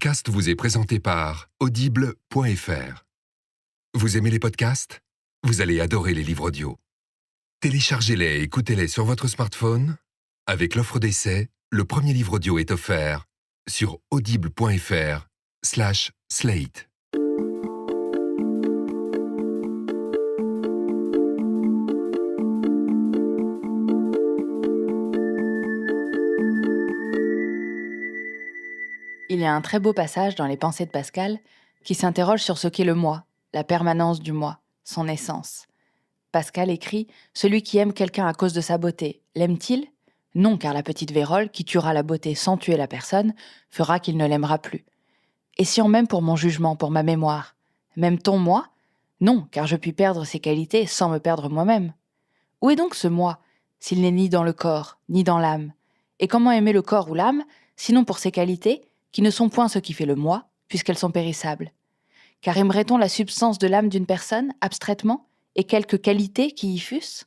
podcast vous est présenté par Audible.fr. Vous aimez les podcasts ? Vous allez adorer les livres audio. Téléchargez-les et écoutez-les sur votre smartphone. Avec l'offre d'essai, le premier livre audio est offert sur audible.fr/slate. Il y a un très beau passage dans les Pensées de Pascal qui s'interroge sur ce qu'est le moi, la permanence du moi, son essence. Pascal écrit « Celui qui aime quelqu'un à cause de sa beauté, l'aime-t-il ? Non, car la petite vérole qui tuera la beauté sans tuer la personne fera qu'il ne l'aimera plus. Et si on m'aime pour mon jugement, pour ma mémoire, m'aime-t-on moi ? Non, car je puis perdre ses qualités sans me perdre moi-même. Où est donc ce moi, s'il n'est ni dans le corps, ni dans l'âme ? Et comment aimer le corps ou l'âme, sinon pour ses qualités, qui ne sont point ce qui fait le moi, puisqu'elles sont périssables. Car aimerait-on la substance de l'âme d'une personne, abstraitement, et quelques qualités qui y fussent ?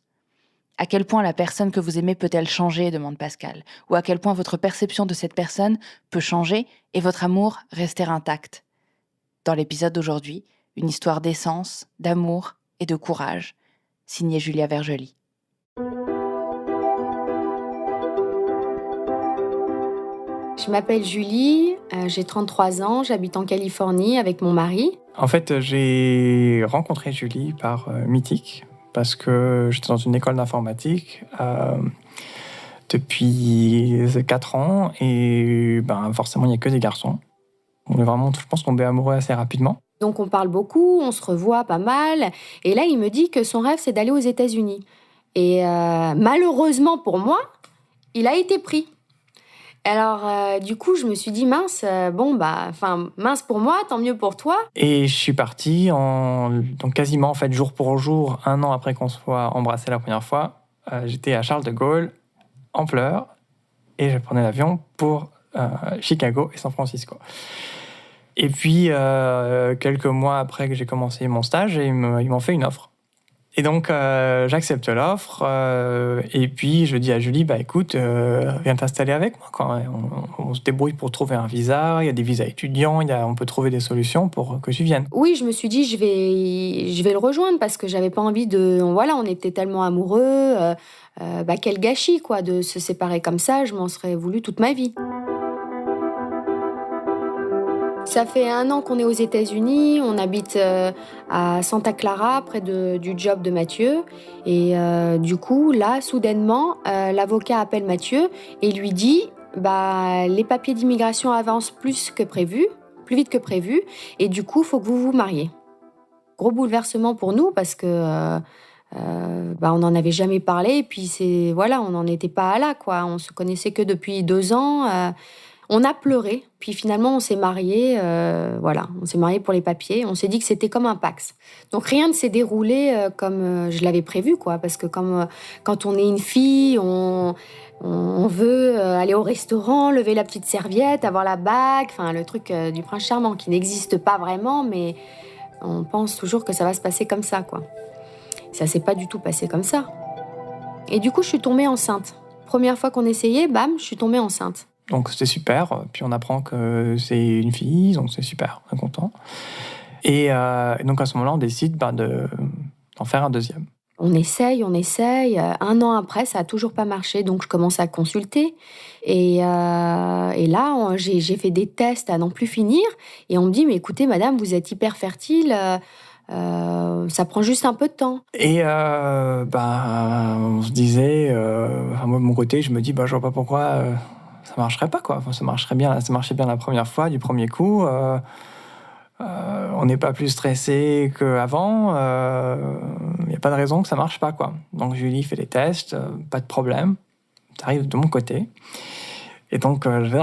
À quel point la personne que vous aimez peut-elle changer, demande Pascal, ou à quel point votre perception de cette personne peut changer et votre amour rester intact. Dans l'épisode d'aujourd'hui, une histoire d'essence, d'amour et de courage, signée Julia Vergely. Je m'appelle Julie, j'ai 33 ans, j'habite en Californie avec mon mari. En fait, j'ai rencontré Julie par Mythique, parce que j'étais dans une école d'informatique depuis 4 ans, et forcément, il n'y a que des garçons. On est vraiment, je pense, tombé amoureux assez rapidement. Donc on parle beaucoup, on se revoit pas mal, et là il me dit que son rêve c'est d'aller aux États-Unis. Et malheureusement pour moi, il a été pris. Alors, du coup, je me suis dit, mince pour moi, tant mieux pour toi. Et je suis parti donc quasiment, en fait, jour pour jour, 1 an après qu'on se soit embrassé la première fois. J'étais à Charles de Gaulle, en pleurs, et je prenais l'avion pour Chicago et San Francisco. Et puis, quelques mois après que j'ai commencé mon stage, ils m'ont fait une offre. Et donc, j'accepte l'offre, et puis je dis à Julie, écoute, viens t'installer avec moi, quoi. On se débrouille pour trouver un visa, il y a des visas étudiants, on peut trouver des solutions pour que tu viennes. Oui, je me suis dit, je vais le rejoindre, parce que j'avais pas envie on était tellement amoureux, quel gâchis, quoi, de se séparer comme ça, je m'en serais voulu toute ma vie. Ça fait 1 an qu'on est aux États-Unis, on habite à Santa Clara, près du job de Mathieu. Et du coup, là, soudainement, l'avocat appelle Mathieu et lui dit les papiers d'immigration avancent plus vite que prévu, et du coup, il faut que vous vous mariez. Gros bouleversement pour nous, parce que on n'en avait jamais parlé, et puis on n'en était pas là, quoi. On se connaissait que depuis 2 ans. On a pleuré, puis finalement on s'est mariés, on s'est mariés pour les papiers. On s'est dit que c'était comme un Pacs. Donc rien ne s'est déroulé comme je l'avais prévu, quoi, parce que quand on est une fille, on veut aller au restaurant, lever la petite serviette, avoir la bague, le truc du prince charmant qui n'existe pas vraiment, mais on pense toujours que ça va se passer comme ça, quoi. Ça s'est pas du tout passé comme ça. Et du coup, je suis tombée enceinte. Première fois qu'on essayait, je suis tombée enceinte. Donc c'était super, puis on apprend que c'est une fille, donc c'est super, on est content. Et donc à ce moment-là, on décide d'en faire un deuxième. On essaye. 1 an après, ça a toujours pas marché, donc je commence à consulter. Et là, j'ai fait des tests à n'en plus finir, et on me dit, mais écoutez, madame, vous êtes hyper fertile, ça prend juste un peu de temps. Et on se disait, moi de mon côté, je me dis, je vois pas pourquoi ça marcherait pas, quoi. Ça marchait bien la première fois, du premier coup. On n'est pas plus stressé qu'avant. Il n'y a pas de raison que ça marche pas, quoi. Donc Julie fait les tests, pas de problème. Ça arrive de mon côté. Et donc je vais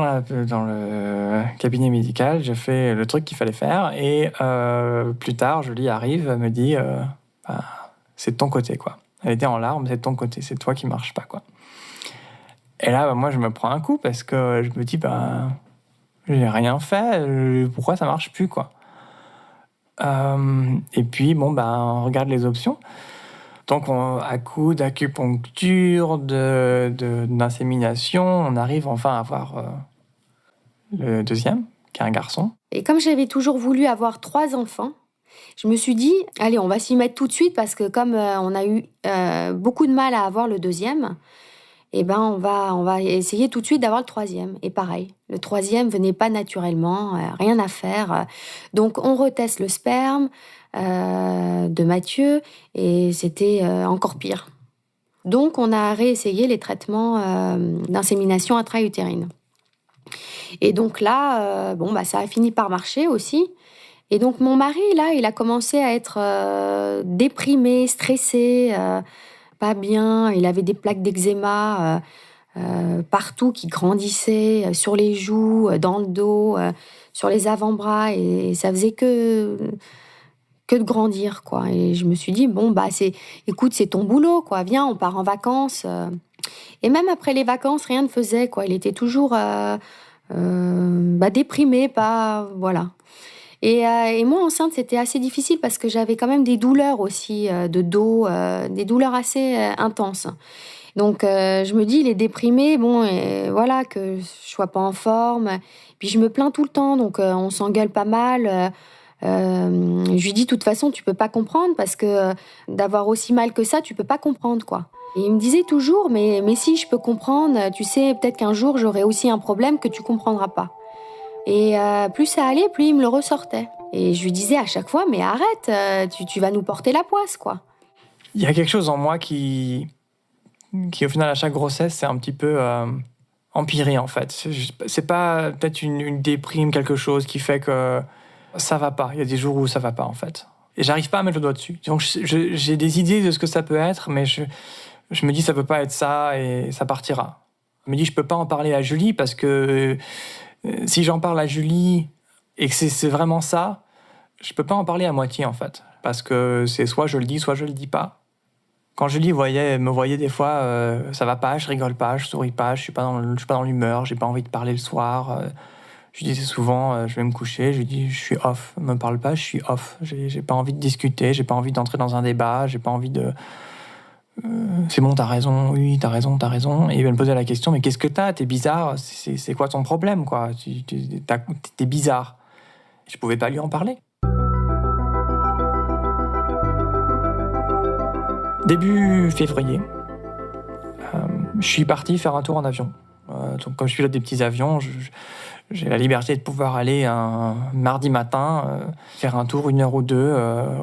dans le cabinet médical, je fais le truc qu'il fallait faire. Et plus tard, Julie arrive, elle me dit, c'est de ton côté, quoi. Elle était en larmes, c'est de ton côté, c'est toi qui marche pas, quoi. Et là, moi, je me prends un coup, parce que je me dis, j'ai rien fait, pourquoi ça marche plus, quoi. Et puis, on regarde les options. Donc, à coup d'acupuncture, d'insémination, on arrive enfin à avoir le deuxième, qui est un garçon. Et comme j'avais toujours voulu avoir 3 enfants, je me suis dit, allez, on va s'y mettre tout de suite parce que comme on a eu beaucoup de mal à avoir le 2e, eh ben on va essayer tout de suite d'avoir le 3e. Et pareil, le 3e venait pas naturellement, rien à faire. Donc on reteste le sperme de Mathieu et c'était encore pire. Donc on a réessayé les traitements d'insémination intra-utérine. Et donc là, ça a fini par marcher aussi. Et donc mon mari, là, il a commencé à être déprimé, stressé, pas bien. Il avait des plaques d'eczéma partout qui grandissaient, sur les joues, dans le dos, sur les avant-bras. Et ça faisait que de grandir, quoi. Et je me suis dit, écoute, c'est ton boulot, quoi. Viens, on part en vacances. Et même après les vacances, rien ne faisait, quoi. Il était toujours déprimé, voilà. Et moi, enceinte, c'était assez difficile parce que j'avais quand même des douleurs aussi de dos, des douleurs assez intenses. Donc, je me dis, il est déprimé, et voilà, que je sois pas en forme. Puis, je me plains tout le temps, donc on s'engueule pas mal. Je lui dis, de toute façon, tu peux pas comprendre parce que d'avoir aussi mal que ça, tu peux pas comprendre, quoi. Et il me disait toujours, mais si, je peux comprendre, tu sais, peut-être qu'un jour, j'aurai aussi un problème que tu comprendras pas. Et plus ça allait, plus il me le ressortait. Et je lui disais à chaque fois, mais arrête, tu vas nous porter la poisse, quoi. Il y a quelque chose en moi qui au final, à chaque grossesse, c'est un petit peu empiré, en fait. C'est pas peut-être une déprime, quelque chose qui fait que ça va pas. Il y a des jours où ça va pas, en fait. Et j'arrive pas à mettre le doigt dessus. Donc, j'ai des idées de ce que ça peut être, mais je me dis, ça peut pas être ça et ça partira. Je me dis, je peux pas en parler à Julie parce que si j'en parle à Julie et que c'est vraiment ça, je peux pas en parler à moitié, en fait. Parce que c'est soit je le dis, soit je le dis pas. Quand Julie me voyait des fois, ça va pas, je rigole pas, je souris pas, je suis pas dans l'humeur, j'ai pas envie de parler le soir. Je lui disais souvent, je vais me coucher, je lui dis, je suis off, me parle pas, je suis off. J'ai pas envie de discuter, j'ai pas envie d'entrer dans un débat, j'ai pas envie de... c'est bon, t'as raison, oui, t'as raison. Et il va me poser la question, mais qu'est-ce que t'as? T'es bizarre, c'est quoi ton problème, quoi? T'es bizarre. Je pouvais pas lui en parler. Début février, je suis parti faire un tour en avion. Donc, comme je pilote des petits avions, j'ai la liberté de pouvoir aller un mardi matin, faire un tour 1 heure ou 2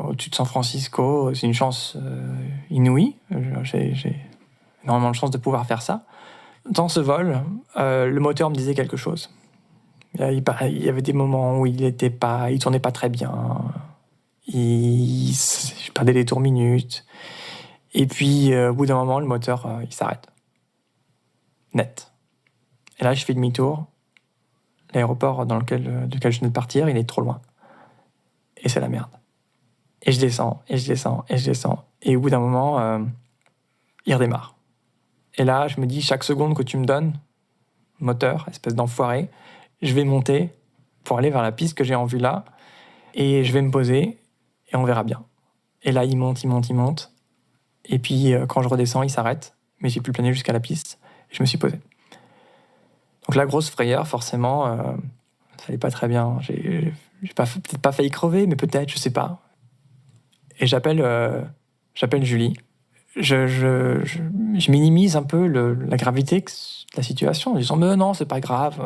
au-dessus de San Francisco. C'est une chance inouïe. J'ai énormément de chance de pouvoir faire ça. Dans ce vol, le moteur me disait quelque chose. Il y avait des moments où il tournait pas très bien. Je perdais les tours minutes. Et puis, au bout d'un moment, le moteur, il s'arrête. Net. Et là, je fais demi-tour. L'aéroport duquel je venais de partir, il est trop loin. Et c'est la merde. Et je descends. Et au bout d'un moment, il redémarre. Et là, je me dis, chaque seconde que tu me donnes, moteur, espèce d'enfoiré, je vais monter pour aller vers la piste que j'ai en vue là. Et je vais me poser et on verra bien. Et là, il monte. Et puis, quand je redescends, il s'arrête. Mais j'ai pu planer jusqu'à la piste. Et je me suis posé. Donc la grosse frayeur, forcément, ça allait pas très bien. J'ai peut-être pas failli crever, mais peut-être, je sais pas. Et j'appelle Julie. Je minimise un peu la gravité de la situation, en disant « Mais non, c'est pas grave,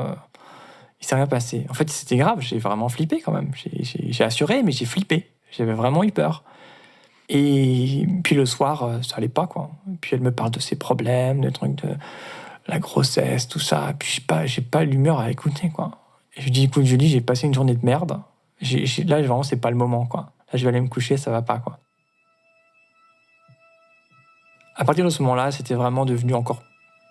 il s'est rien passé. » En fait, c'était grave, j'ai vraiment flippé quand même. J'ai assuré, mais j'ai flippé. J'avais vraiment eu peur. Et puis le soir, ça allait pas, quoi. Puis elle me parle de ses problèmes, de trucs de la grossesse, tout ça. Puis j'ai pas l'humeur à écouter, quoi. Et je dis, écoute, Julie, j'ai passé une journée de merde. Là, vraiment, c'est pas le moment, quoi. Là, je vais aller me coucher, ça va pas, quoi. À partir de ce moment-là, c'était vraiment devenu encore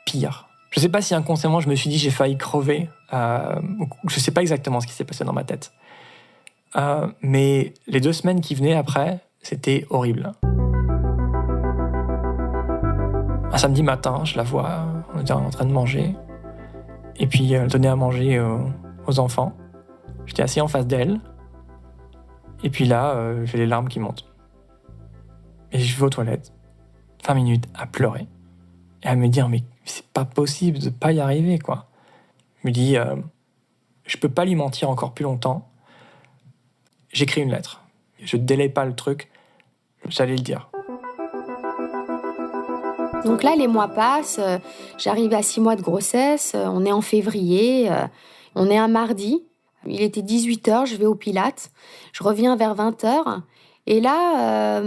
pire. Je sais pas si inconsciemment, je me suis dit, j'ai failli crever. Je sais pas exactement ce qui s'est passé dans ma tête. Mais les 2 semaines qui venaient après, c'était horrible. Un samedi matin, je la vois, on était en train de manger. Et puis, elle donnait à manger aux enfants. J'étais assis en face d'elle. Et puis là, j'ai les larmes qui montent. Et je vais aux toilettes, 20 minutes, à pleurer. Et à me dire, mais c'est pas possible de pas y arriver, quoi. Je me dis, je peux pas lui mentir encore plus longtemps. J'écris une lettre. Je délaye pas le truc. J'allais le dire. Donc là, les mois passent, j'arrive à 6 mois de grossesse, on est en février, on est un mardi, il était 18h, je vais au Pilates, je reviens vers 20h, et là,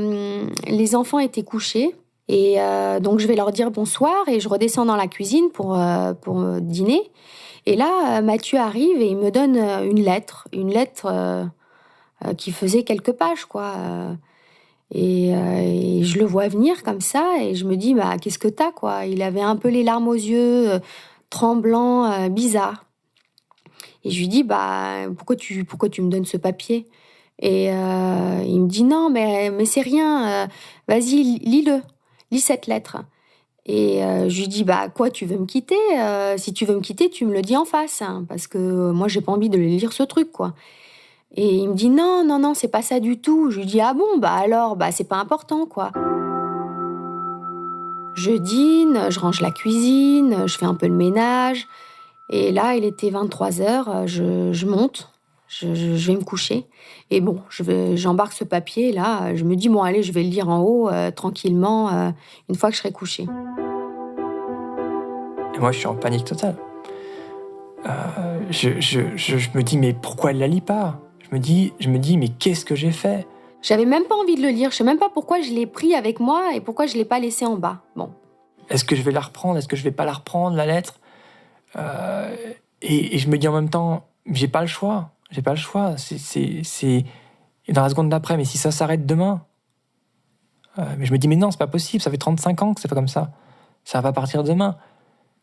les enfants étaient couchés, et donc je vais leur dire bonsoir, et je redescends dans la cuisine pour dîner, et là, Mathieu arrive et il me donne une lettre qui faisait quelques pages, quoi. Et je le vois venir comme ça, et je me dis, bah, qu'est-ce que t'as, quoi? Il avait un peu les larmes aux yeux, tremblant, bizarre. Et je lui dis, bah, pourquoi tu me donnes ce papier? Et il me dit, non, mais c'est rien, vas-y, lis cette lettre. Et je lui dis, bah, quoi, tu veux me quitter? Si tu veux me quitter, tu me le dis en face, hein, parce que moi, j'ai pas envie de lire ce truc, quoi. Et il me dit non, c'est pas ça du tout. Je lui dis ah bon, bah alors, bah c'est pas important, quoi. Je dîne, je range la cuisine, je fais un peu le ménage. Et là, il était 23h, je monte, je vais me coucher. Et bon, j'embarque ce papier, là, je me dis bon allez, je vais le lire en haut, tranquillement, une fois que je serai couchée. Et moi, je suis en panique totale. Je me dis, mais pourquoi elle la lit pas? Je me dis, mais qu'est-ce que j'ai fait? J'avais même pas envie de le lire, je sais même pas pourquoi je l'ai pris avec moi et pourquoi je l'ai pas laissé en bas. Bon. Est-ce que je vais la reprendre? Est-ce que je vais pas la reprendre, la lettre? Et je me dis en même temps, j'ai pas le choix. C'est dans la seconde d'après, mais si ça s'arrête demain? Mais je me dis, mais non, c'est pas possible, ça fait 35 ans que c'est pas comme ça. Ça va pas partir demain.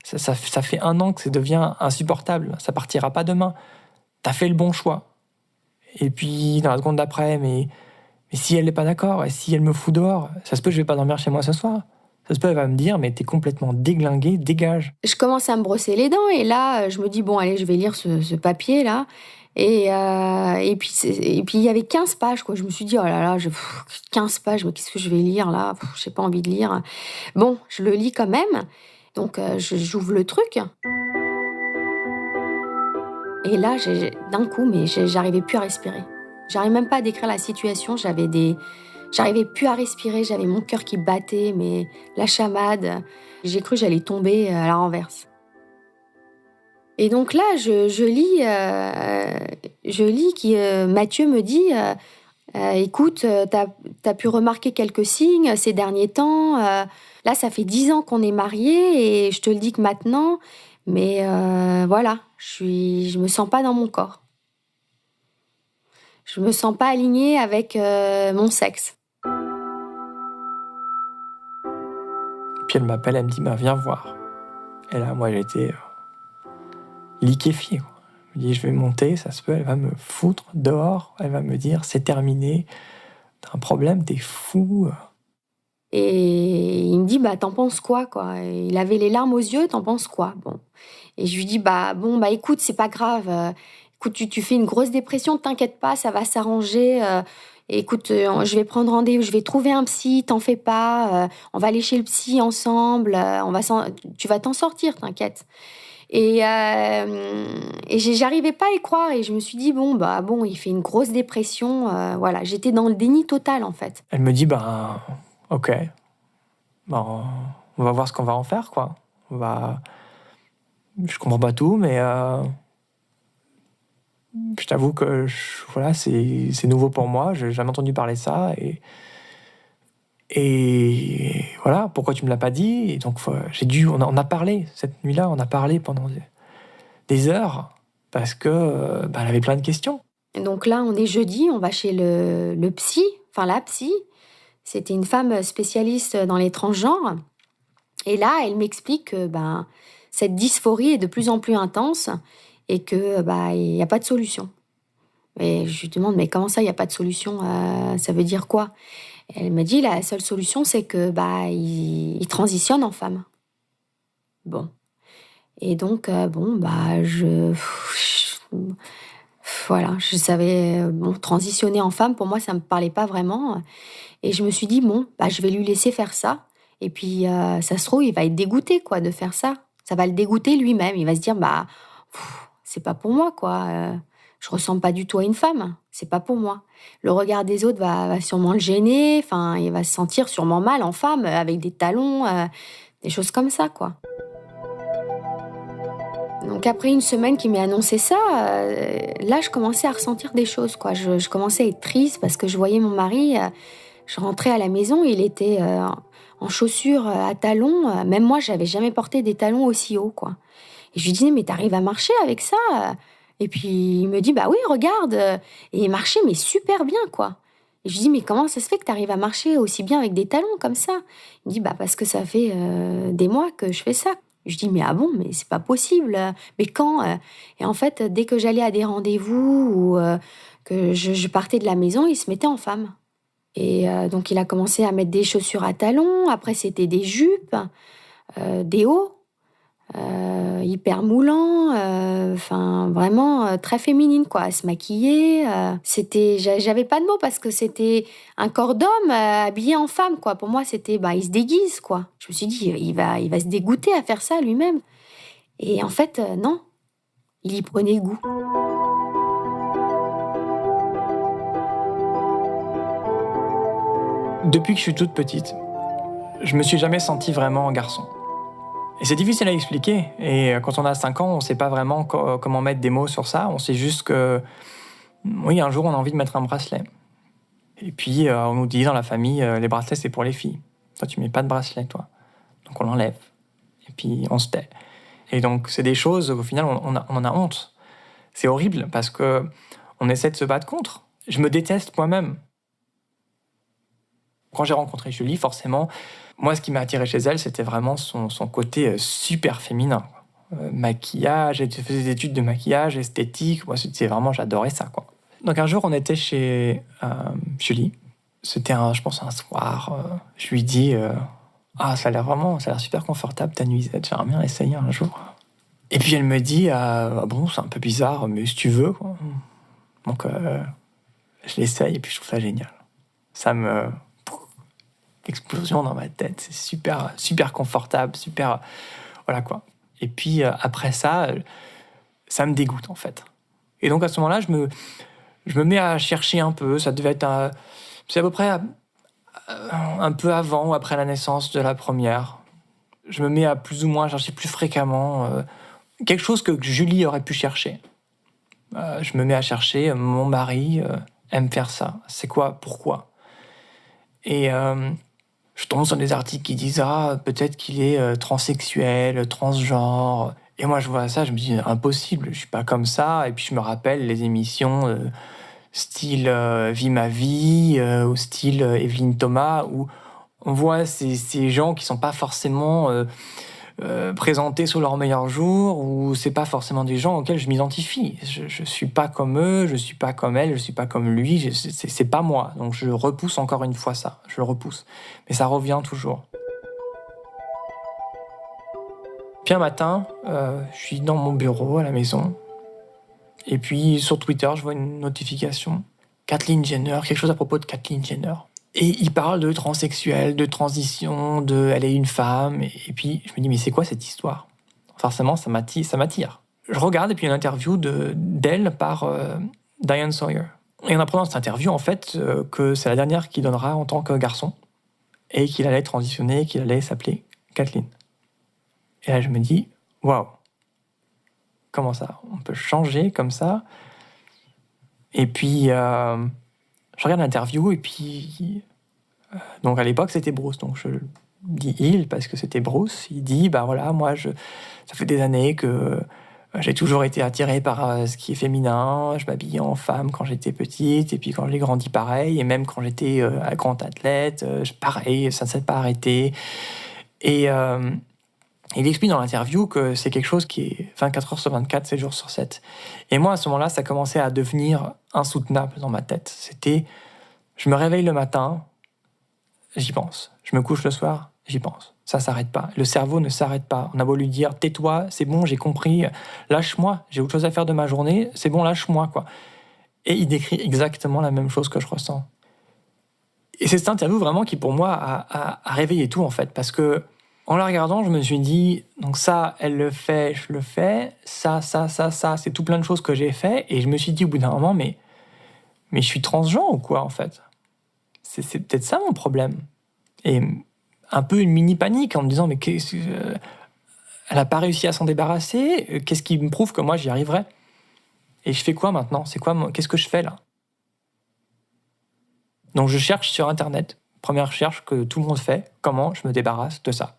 Ça fait 1 an que ça devient insupportable. Ça partira pas demain. T'as fait le bon choix. Et puis, dans la seconde d'après, mais si elle n'est pas d'accord, et si elle me fout dehors, ça se peut que je vais pas dormir chez moi ce soir. Ça se peut, elle va me dire, mais t'es complètement déglingué, dégage. Je commence à me brosser les dents, et là, je me dis, bon, allez, je vais lire ce papier-là. Et puis, il y avait 15 pages, quoi. Je me suis dit, oh là là, 15 pages, mais qu'est-ce que je vais lire, là? J'ai pas envie de lire. Bon, je le lis quand même. Donc, j'ouvre le truc. Et là, d'un coup, mais j'arrivais plus à respirer. J'arrivais même pas à décrire la situation. J'arrivais plus à respirer. J'avais mon cœur qui battait, mais la chamade. J'ai cru que j'allais tomber à la renverse. Et donc là, je lis que Mathieu me dit écoute, t'as pu remarquer quelques signes ces derniers temps. Là, ça fait 10 ans qu'on est mariés et je te le dis que maintenant, mais voilà, je me sens pas dans mon corps. Je me sens pas alignée avec mon sexe. Puis elle m'appelle, elle me dit, bah, viens voir. Et là, moi, j'étais liquéfié, quoi. Je me dis, je vais monter, ça se peut, elle va me foutre dehors, elle va me dire, c'est terminé, t'as un problème, t'es fou. Et il me dit, bah, t'en penses quoi, quoi? Et il avait les larmes aux yeux, t'en penses quoi? Bon. Et je lui dis, écoute, c'est pas grave. Écoute, tu fais une grosse dépression, t'inquiète pas, ça va s'arranger. Écoute, je vais prendre rendez-vous, je vais trouver un psy, t'en fais pas. On va aller chez le psy ensemble. Tu vas t'en sortir, t'inquiète. Et j'arrivais pas à y croire. Et je me suis dit, bon, il fait une grosse dépression. Voilà, j'étais dans le déni total, en fait. Elle me dit, ok, on va voir ce qu'on va en faire, quoi. Je comprends pas tout, mais je t'avoue que voilà, c'est nouveau pour moi. J'ai jamais entendu parler de ça, et voilà, pourquoi tu me l'as pas dit? Et donc on a parlé cette nuit-là, on a parlé pendant des heures parce que elle avait plein de questions. Et donc là, on est jeudi, on va chez le psy, enfin la psy. C'était une femme spécialiste dans les transgenres. Et là, elle m'explique que cette dysphorie est de plus en plus intense et que il n'y a pas de solution. Et je lui demande, mais comment ça, il n'y a pas de solution? Ça veut dire quoi? Et elle me dit, la seule solution, c'est que il transitionne en femme. Bon. Et donc, voilà, je savais, transitionner en femme, pour moi, ça ne me parlait pas vraiment. Et je me suis dit, je vais lui laisser faire ça. Et puis, ça se trouve, il va être dégoûté, quoi, de faire ça. Ça va le dégoûter lui-même. Il va se dire, c'est pas pour moi, quoi. Je ressemble pas du tout à une femme, c'est pas pour moi. Le regard des autres va sûrement le gêner, enfin, il va se sentir sûrement mal en femme, avec des talons, des choses comme ça, quoi. Donc après une semaine qu'il m'ait annoncé ça, là, je commençais à ressentir des choses, quoi. Je commençais à être triste parce que je voyais mon mari, je rentrais à la maison, il était en chaussures à talons. Même moi, j'avais jamais porté des talons aussi hauts, quoi. Et je lui disais, mais t'arrives à marcher avec ça? Et puis il me dit, bah oui, regarde. Et il marchait, mais super bien, quoi. Et je lui dis, mais comment ça se fait que t'arrives à marcher aussi bien avec des talons comme ça? Il me dit, bah parce que ça fait des mois que je fais ça. Je dis, mais ah bon, mais c'est pas possible. Mais quand? Et en fait, dès que j'allais à des rendez-vous ou que je partais de la maison, il se mettait en femme. Et donc, il a commencé à mettre des chaussures à talons. Après, c'était des jupes, des hauts, hyper moulants. Enfin, vraiment très féminine, quoi. À se maquiller. J'avais pas de mots parce que c'était un corps d'homme habillé en femme, quoi. Pour moi, c'était, il se déguise, quoi. Je me suis dit, il va se dégoûter à faire ça lui-même. Et en fait, non. Il y prenait goût. Depuis que je suis toute petite, je me suis jamais senti vraiment garçon. Et c'est difficile à expliquer. Et quand on a 5 ans, on ne sait pas vraiment comment mettre des mots sur ça. On sait juste que, oui, un jour, on a envie de mettre un bracelet. Et puis, on nous dit dans la famille, les bracelets, c'est pour les filles. Toi, tu mets pas de bracelet, toi. Donc, on l'enlève. Et puis, on se tait. Et donc, c'est des choses, au final, on en a honte. C'est horrible parce qu'on essaie de se battre contre. Je me déteste moi-même. Quand j'ai rencontré Julie, forcément, moi, ce qui m'a attiré chez elle, c'était vraiment son côté super féminin. Maquillage, elle faisait des études de maquillage, esthétique. Moi, c'était vraiment, j'adorais ça, quoi. Donc un jour, on était chez Julie. C'était, je pense, un soir. Je lui dis, ça a l'air super confortable ta nuisette. J'aimerais bien essayer un jour. Et puis elle me dit, bon, c'est un peu bizarre, mais si tu veux, quoi. Donc je l'essaye et puis je trouve ça génial. Ça me explosion dans ma tête, c'est super super confortable, super voilà quoi. Et puis après ça, ça me dégoûte en fait. Et donc à ce moment-là, je me mets à chercher un peu. Ça devait être c'est à peu près un peu avant ou après la naissance de la première. Je me mets à plus ou moins chercher plus fréquemment quelque chose que Julie aurait pu chercher. Je me mets à chercher mon mari aime faire ça. C'est quoi? Pourquoi? Et je tombe sur des articles qui disent peut-être qu'il est transsexuel, transgenre. Et moi, je vois ça, je me dis impossible, je suis pas comme ça. Et puis je me rappelle les émissions style Vie ma vie ou style Evelyne Thomas où on voit ces gens qui sont pas forcément présentés sous leur meilleur jour, ou c'est pas forcément des gens auxquels je m'identifie. Je suis pas comme eux, je suis pas comme elle, je suis pas comme lui, c'est pas moi. Donc je repousse encore une fois ça, je le repousse. Mais ça revient toujours. Puis un matin, je suis dans mon bureau à la maison, et puis sur Twitter, je vois une notification. Kathleen Jenner, quelque chose à propos de Kathleen Jenner. Et il parle de transsexuel, de transition, elle est une femme. Et puis, je me dis, mais c'est quoi cette histoire? Forcément, ça m'attire. Je regarde, et puis une interview d'elle par Diane Sawyer. Et en apprenant cette interview, en fait, que c'est la dernière qu'il donnera en tant que garçon, et qu'il allait transitionner, qu'il allait s'appeler Kathleen. Et là, je me dis, waouh, comment ça? On peut changer comme ça? Et puis... je regarde l'interview et puis... donc à l'époque, c'était Bruce. Donc je dis il parce que c'était Bruce. Il dit, voilà, moi, ça fait des années que j'ai toujours été attiré par ce qui est féminin. Je m'habillais en femme quand j'étais petite. Et puis quand j'ai grandi, pareil. Et même quand j'étais grand athlète, pareil, ça ne s'est pas arrêté. Et il explique dans l'interview que c'est quelque chose qui est 24 heures sur 24, 7 jours sur 7. Et moi, à ce moment-là, ça commençait à devenir insoutenable dans ma tête. C'était, je me réveille le matin, j'y pense. Je me couche le soir, j'y pense. Ça s'arrête pas. Le cerveau ne s'arrête pas. On a beau lui dire, tais-toi, c'est bon, j'ai compris, lâche-moi, j'ai autre chose à faire de ma journée, c'est bon, lâche-moi, quoi. Et il décrit exactement la même chose que je ressens. Et c'est cette interview vraiment qui, pour moi, a réveillé tout, en fait, parce que En la regardant, je me suis dit, donc ça, elle le fait, je le fais, ça, c'est tout plein de choses que j'ai fait, et je me suis dit au bout d'un moment, mais je suis transgenre ou quoi, en fait? C'est peut-être ça mon problème. Et un peu une mini panique en me disant, mais elle n'a pas réussi à s'en débarrasser, qu'est-ce qui me prouve que moi j'y arriverai? Et je fais quoi maintenant? Qu'est-ce que je fais là? Donc je cherche sur Internet, première recherche que tout le monde fait, comment je me débarrasse de ça.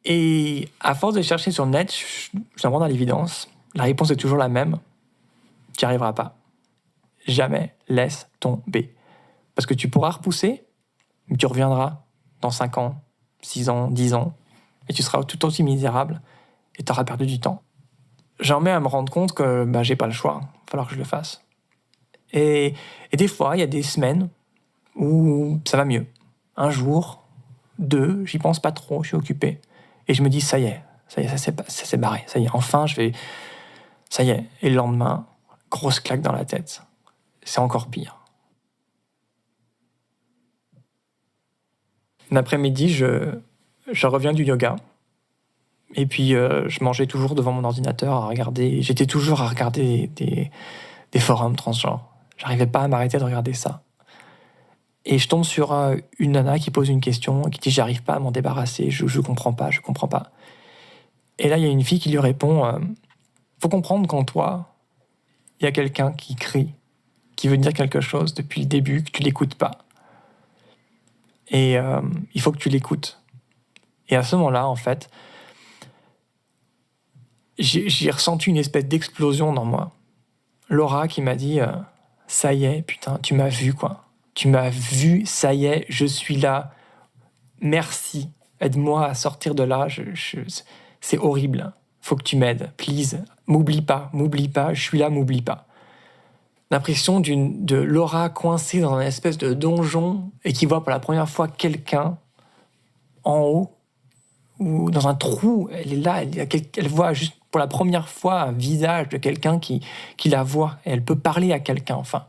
Et à force de chercher sur le net, je me rends à l'évidence, la réponse est toujours la même, tu n'y arriveras pas. Jamais laisse tomber. Parce que tu pourras repousser, mais tu reviendras dans 5 ans, 6 ans, 10 ans, et tu seras tout aussi misérable, et tu auras perdu du temps. J'en mets à me rendre compte que j'ai pas le choix, il va falloir que je le fasse. Et des fois, il y a des semaines où ça va mieux. Un jour, 2, j'y pense pas trop, je suis occupé. Et je me dis, ça y est, ça s'est barré, ça y est, enfin, ça y est. Et le lendemain, grosse claque dans la tête. C'est encore pire. L'après-midi, je reviens du yoga. Et puis, je mangeais toujours devant mon ordinateur à regarder. J'étais toujours à regarder des forums transgenres. J'arrivais pas à m'arrêter de regarder ça. Et je tombe sur une nana qui pose une question, qui dit « J'arrive pas à m'en débarrasser, je comprends pas. » Et là, il y a une fille qui lui répond « Faut comprendre qu'en toi, il y a quelqu'un qui crie, qui veut dire quelque chose depuis le début, que tu l'écoutes pas. Et il faut que tu l'écoutes. » Et à ce moment-là, en fait, j'ai ressenti une espèce d'explosion dans moi. Laura qui m'a dit « Ça y est, putain, tu m'as vu, quoi. Tu m'as vu, ça y est, je suis là. Merci. Aide-moi à sortir de là. C'est horrible. Faut que tu m'aides. Please. M'oublie pas. Je suis là, m'oublie pas. » L'impression de Laura coincée dans une espèce de donjon et qui voit pour la première fois quelqu'un en haut ou dans un trou. Elle est là, elle voit juste pour la première fois un visage de quelqu'un qui la voit. Et elle peut parler à quelqu'un, enfin.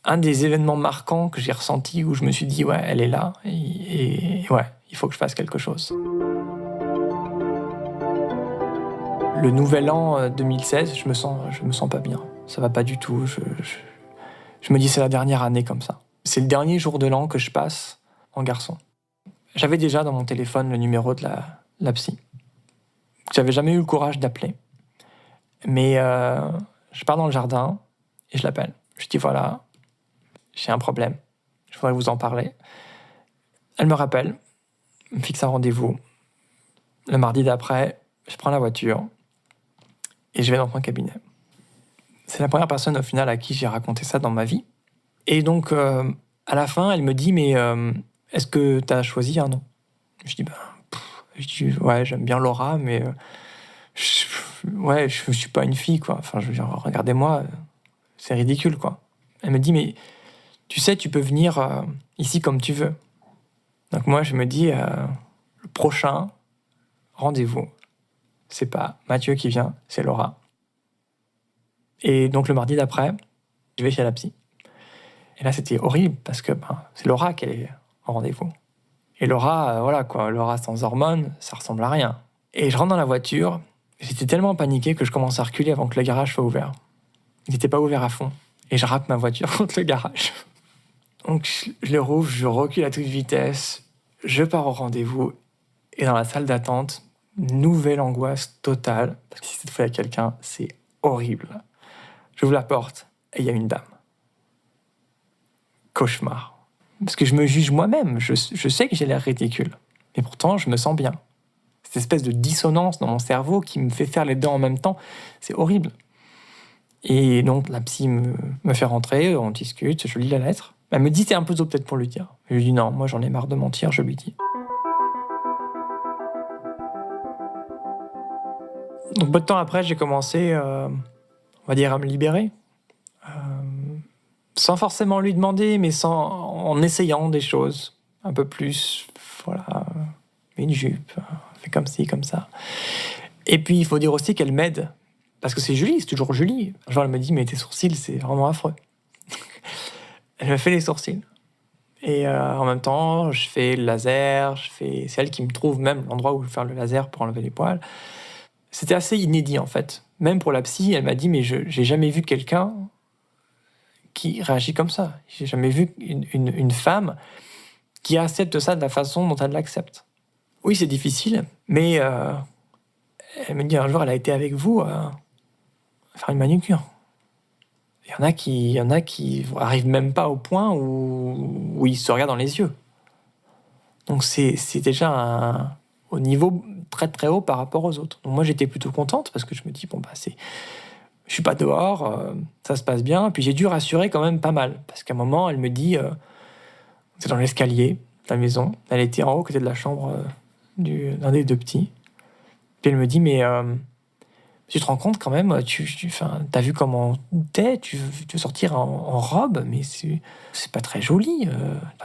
Un des événements marquants que j'ai ressenti où je me suis dit, ouais, elle est là, et ouais, il faut que je fasse quelque chose. Le nouvel an 2016, je me sens pas bien. Ça va pas du tout. Je me dis, c'est la dernière année comme ça. C'est le dernier jour de l'an que je passe en garçon. J'avais déjà dans mon téléphone le numéro de la psy. J'avais jamais eu le courage d'appeler. Mais je pars dans le jardin et je l'appelle. Je dis, voilà, j'ai un problème, je voudrais vous en parler. Elle me rappelle, me fixe un rendez-vous. Le mardi d'après, je prends la voiture et je vais dans son cabinet. C'est la première personne au final à qui j'ai raconté ça dans ma vie. Et donc, à la fin, elle me dit, mais est-ce que tu as choisi un nom? Je dis, ouais, j'aime bien Laura, mais je suis pas une fille, quoi. Enfin, je veux dire, regardez-moi, c'est ridicule, quoi. Elle me dit, mais tu sais, tu peux venir ici comme tu veux. Donc moi, je me dis, le prochain rendez-vous, c'est pas Mathieu qui vient, c'est Laura. Et donc le mardi d'après, je vais chez la psy. Et là, c'était horrible parce que c'est Laura qui est en rendez-vous. Et Laura, voilà quoi, Laura sans hormones, ça ressemble à rien. Et je rentre dans la voiture, j'étais tellement paniqué que je commence à reculer avant que le garage soit ouvert. Il n'était pas ouvert à fond. Et je rate ma voiture contre le garage. Donc je le rouvre, je recule à toute vitesse, je pars au rendez-vous. Et dans la salle d'attente, nouvelle angoisse totale. Parce que si cette fois il y a quelqu'un, c'est horrible. J'ouvre la porte et il y a une dame. Cauchemar. Parce que je me juge moi-même, je sais que j'ai l'air ridicule. Mais pourtant, je me sens bien. Cette espèce de dissonance dans mon cerveau qui me fait faire les deux en même temps, c'est horrible. Et donc la psy me fait rentrer, on discute, je lis la lettre. Elle me dit c'est un peu tôt peut-être pour lui dire. Je lui dis non, moi j'en ai marre de mentir, je lui dis. Donc peu de temps après, j'ai commencé, on va dire, à me libérer. Sans forcément lui demander, mais en essayant des choses un peu plus, voilà, une jupe, fait comme ci, comme ça. Et puis il faut dire aussi qu'elle m'aide. Parce que c'est Julie, c'est toujours Julie. Genre, elle me dit, mais tes sourcils, c'est vraiment affreux. Elle me fait les sourcils. Et en même temps, je fais le laser, c'est elle qui me trouve même l'endroit où je vais faire le laser pour enlever les poils. C'était assez inédit, en fait. Même pour la psy, elle m'a dit, mais j'ai jamais vu quelqu'un qui réagit comme ça. J'ai jamais vu une femme qui accepte ça de la façon dont elle l'accepte. Oui, c'est difficile, mais elle me dit un jour, elle a été avec vous à faire une manucure. Il y en a qui arrivent même pas au point où ils se regardent dans les yeux. Donc c'est déjà au niveau très très haut par rapport aux autres. Donc moi j'étais plutôt contente parce que je me dis je suis pas dehors, ça se passe bien. Puis j'ai dû rassurer quand même pas mal parce qu'à un moment elle me dit c'est dans l'escalier de la maison. Elle était en haut côté de la chambre d'un des deux petits. Puis elle me dit mais tu te rends compte quand même, t'as vu comment t'es, tu veux sortir en robe, mais c'est pas très joli,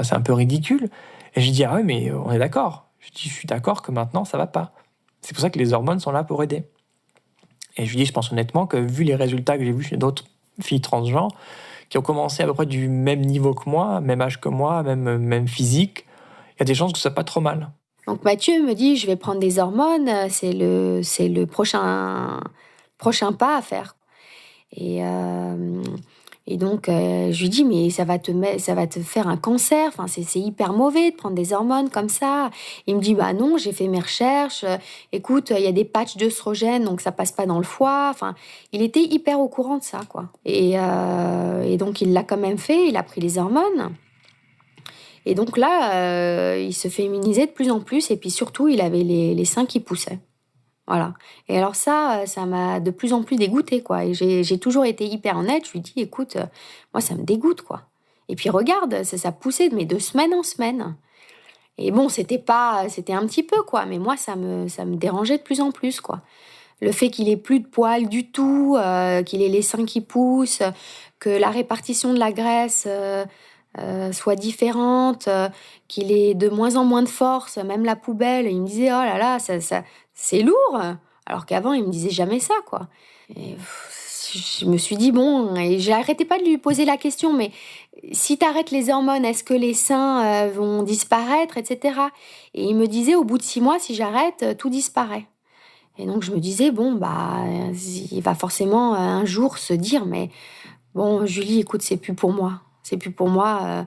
c'est un peu ridicule. Et je dis, ah oui, mais on est d'accord. Je suis d'accord que maintenant, ça va pas. C'est pour ça que les hormones sont là pour aider. Et je lui dis, je pense honnêtement que vu les résultats que j'ai vus chez d'autres filles transgenres, qui ont commencé à peu près du même niveau que moi, même âge que moi, même physique, il y a des chances que ce soit pas trop mal. Donc Mathieu me dit, je vais prendre des hormones, c'est le prochain pas à faire. Et donc, je lui dis, mais ça va te faire un cancer. Enfin, c'est hyper mauvais de prendre des hormones comme ça. Il me dit, bah non, j'ai fait mes recherches. Écoute, il y a des patchs d'œstrogène, donc ça passe pas dans le foie. Enfin, il était hyper au courant de ça, quoi. Et donc, il l'a quand même fait. Il a pris les hormones. Et donc là, il se féminisait de plus en plus. Et puis surtout, il avait les seins qui poussaient. Voilà. Et alors ça m'a de plus en plus dégoûtée, quoi. Et j'ai toujours été hyper honnête. Je lui dis, écoute, moi, ça me dégoûte, quoi. Et puis regarde, ça poussait mais de semaine en semaine. Et bon, c'était un petit peu, quoi. Mais moi, ça me dérangeait de plus en plus, quoi. Le fait qu'il ait plus de poils du tout, qu'il ait les seins qui poussent, que la répartition de la graisse soit différente, qu'il ait de moins en moins de force, même la poubelle. Il me disait, oh là là, ça c'est lourd. Alors qu'avant, il me disait jamais ça, quoi. Et je me suis dit, bon, et j'arrêtais pas de lui poser la question, mais si t'arrêtes les hormones, est-ce que les seins vont disparaître, etc. Et il me disait, au bout de 6 mois, si j'arrête, tout disparaît. Et donc, je me disais, bon, bah, il va forcément un jour se dire, mais bon, Julie, écoute, c'est plus pour moi. C'est plus pour moi.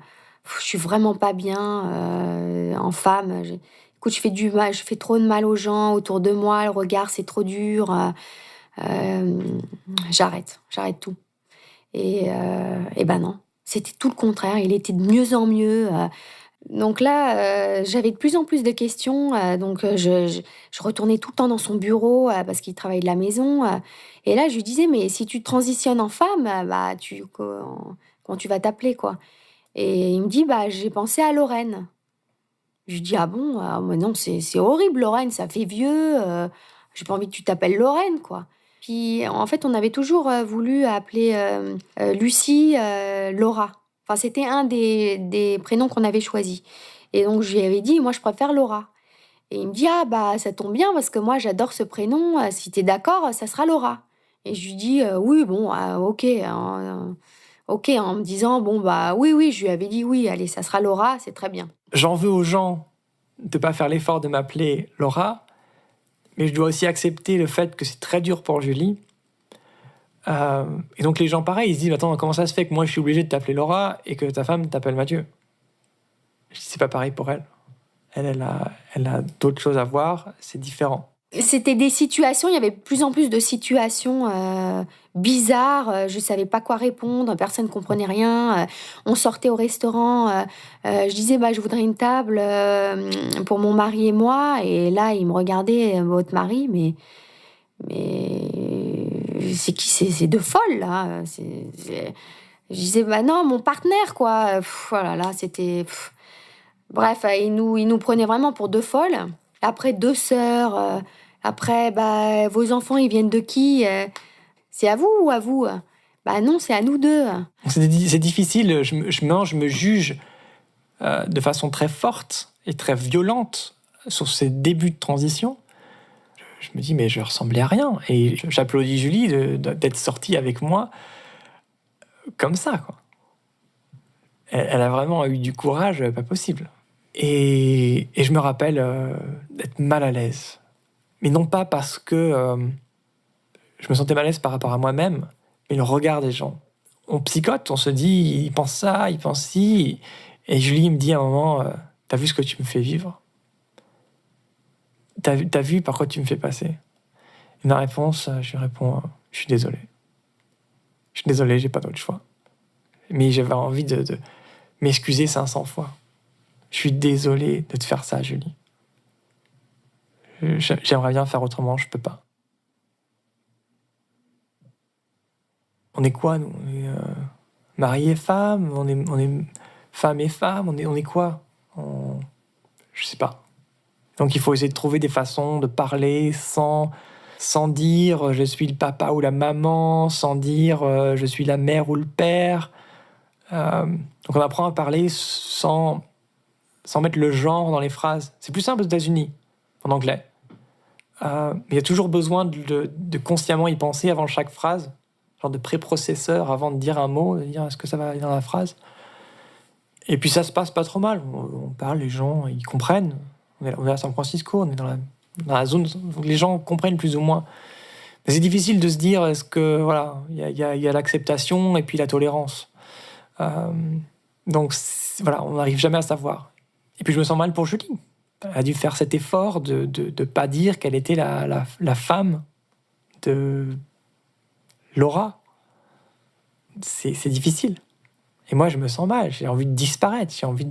Je suis vraiment pas bien en femme. Écoute, je fais trop de mal aux gens autour de moi. Le regard, c'est trop dur. J'arrête tout. Et ben non, c'était tout le contraire. Il était de mieux en mieux. Donc là, j'avais de plus en plus de questions. Donc je retournais tout le temps dans son bureau parce qu'il travaille de la maison. Et là, je lui disais, mais si tu transitionnes en femme, bah comment tu vas t'appeler, quoi? Et il me dit, bah j'ai pensé à Lorraine. Je lui dis, ah bon? Mais non, c'est horrible, Lorraine, ça fait vieux. J'ai pas envie que tu t'appelles Lorraine, quoi. Puis, en fait, on avait toujours voulu appeler Lucie Laura. Enfin, c'était un des prénoms qu'on avait choisis. Et donc, je lui avais dit, moi, je préfère Laura. Et il me dit, ah, bah, ça tombe bien, parce que moi, j'adore ce prénom. Si t'es d'accord, ça sera Laura. Et je lui dis, oui, bon, ok. Ok, en me disant, bon, bah, oui, je lui avais dit, oui, allez, ça sera Laura, c'est très bien. J'en veux aux gens de pas faire l'effort de m'appeler Laura, mais je dois aussi accepter le fait que c'est très dur pour Julie. Et donc les gens, pareil, ils se disent, attends, comment ça se fait que moi je suis obligé de t'appeler Laura et que ta femme t'appelle Mathieu? Je dis, c'est pas pareil pour elle. Elle a d'autres choses à voir, c'est différent. C'était des situations, il y avait de plus en plus de situations bizarres. Je savais pas quoi répondre, personne ne comprenait rien. On sortait au restaurant, je disais, bah, je voudrais une table pour mon mari et moi. Et là, il me regardait, votre mari, mais c'est qui? C'est deux folles, là. Je disais, bah non, mon partenaire, quoi. Voilà, là, c'était... Bref, il nous prenait vraiment pour deux folles. Après, deux sœurs. Après, bah, vos enfants, ils viennent de qui? C'est à vous ou à vous? Bah non, c'est à nous deux. C'est difficile. Je me juge de façon très forte et très violente sur ces débuts de transition. Je me dis, mais je ressemblais à rien. Et j'applaudis Julie d'être sortie avec moi comme ça, quoi. elle a vraiment eu du courage, pas possible. Et je me rappelle d'être mal à l'aise. Mais non pas parce que je me sentais mal à l'aise par rapport à moi-même, mais le regard des gens. On psychote, on se dit, il pense ça, il pense ci. Et Julie me dit à un moment, t'as vu ce que tu me fais vivre? T'as vu par quoi tu me fais passer? Et ma réponse, je lui réponds, je suis désolé. Je suis désolé, j'ai pas d'autre choix. Mais j'avais envie de m'excuser 500 fois. Je suis désolé de te faire ça, Julie. J'aimerais bien faire autrement, je peux pas. On est quoi, nous? On est mari et femme, on est femme et femme, on est quoi? Je sais pas. Donc il faut essayer de trouver des façons de parler sans dire je suis le papa ou la maman, sans dire je suis la mère ou le père. Donc on apprend à parler sans mettre le genre dans les phrases. C'est plus simple aux États-Unis, en anglais. Mais il y a toujours besoin de consciemment y penser avant chaque phrase, genre de préprocesseur avant de dire un mot, de dire est-ce que ça va aller dans la phrase. Et puis ça se passe pas trop mal. On parle, les gens, ils comprennent. On est à San Francisco, on est dans la zone où les gens comprennent plus ou moins. Mais c'est difficile de se dire est-ce que voilà, il y a l'acceptation et puis la tolérance. Donc voilà, on n'arrive jamais à savoir. Et puis je me sens mal pour Julie. Elle a dû faire cet effort de pas dire qu'elle était la femme de Laura. C'est difficile. Et moi, je me sens mal. J'ai envie de disparaître. J'ai envie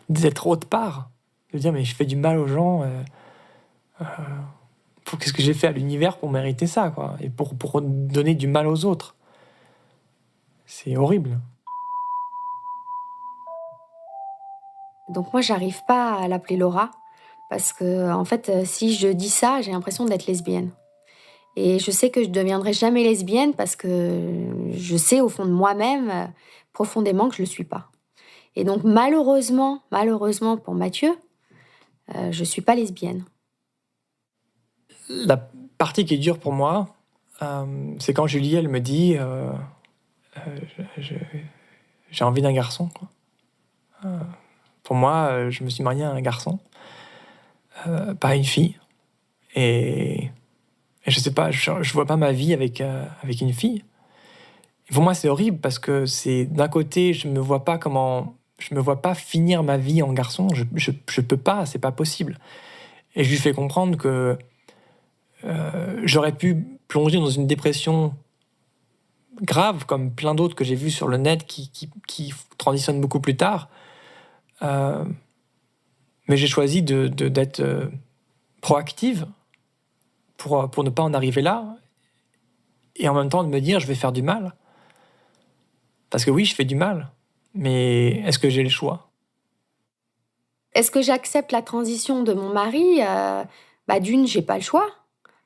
d'être autre part. De dire, mais je fais du mal aux gens. Qu'est-ce que j'ai fait à l'univers pour mériter ça, quoi? Et pour donner du mal aux autres. C'est horrible. Donc moi, j'arrive pas à l'appeler Laura parce que, en fait, si je dis ça, j'ai l'impression d'être lesbienne. Et je sais que je deviendrai jamais lesbienne parce que je sais au fond de moi-même, profondément, que je le suis pas. Et donc malheureusement pour Mathieu, je suis pas lesbienne. La partie qui est dure pour moi, c'est quand Julie, elle me dit j'ai envie d'un garçon, quoi. Pour moi, je me suis marié à un garçon, pas à une fille. Et je sais pas, je vois pas ma vie avec une fille. Et pour moi, c'est horrible parce que c'est d'un côté, je me vois pas finir ma vie en garçon. Je peux pas, c'est pas possible. Et je lui fais comprendre que j'aurais pu plonger dans une dépression grave, comme plein d'autres que j'ai vus sur le net qui transitionnent beaucoup plus tard. Mais j'ai choisi d'être proactive pour ne pas en arriver là, et en même temps de me dire je vais faire du mal. Parce que oui, je fais du mal, mais est-ce que j'ai le choix? Est-ce que j'accepte la transition de mon mari? D'une, j'ai pas le choix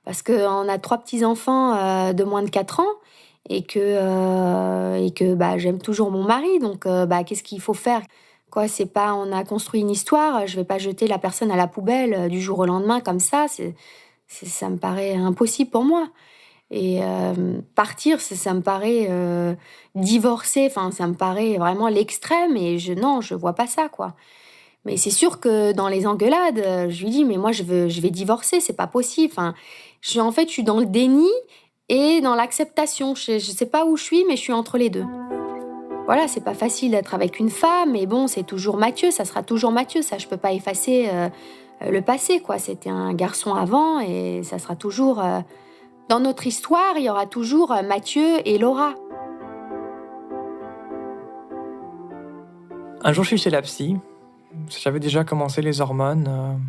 parce qu'on a 3 petits-enfants, de moins de 4 ans et que j'aime toujours mon mari donc qu'est-ce qu'il faut faire? Quoi, c'est pas on a construit une histoire, je vais pas jeter la personne à la poubelle, du jour au lendemain comme ça, ça me paraît impossible pour moi. Et partir, ça me paraît, divorcer, enfin, ça me paraît vraiment l'extrême et non, je vois pas ça, quoi. Mais c'est sûr que dans les engueulades, je lui dis: «Mais moi, je vais divorcer, c'est pas possible». Enfin, je suis dans le déni et dans l'acceptation. Je sais pas où je suis, mais je suis entre les 2. Voilà, c'est pas facile d'être avec une femme, mais bon, c'est toujours Mathieu, ça sera toujours Mathieu, ça, je peux pas effacer, le passé, quoi. C'était un garçon avant et ça sera toujours, dans notre histoire, il y aura toujours, Mathieu et Laura. Un jour, je suis chez la psy. J'avais déjà commencé les hormones.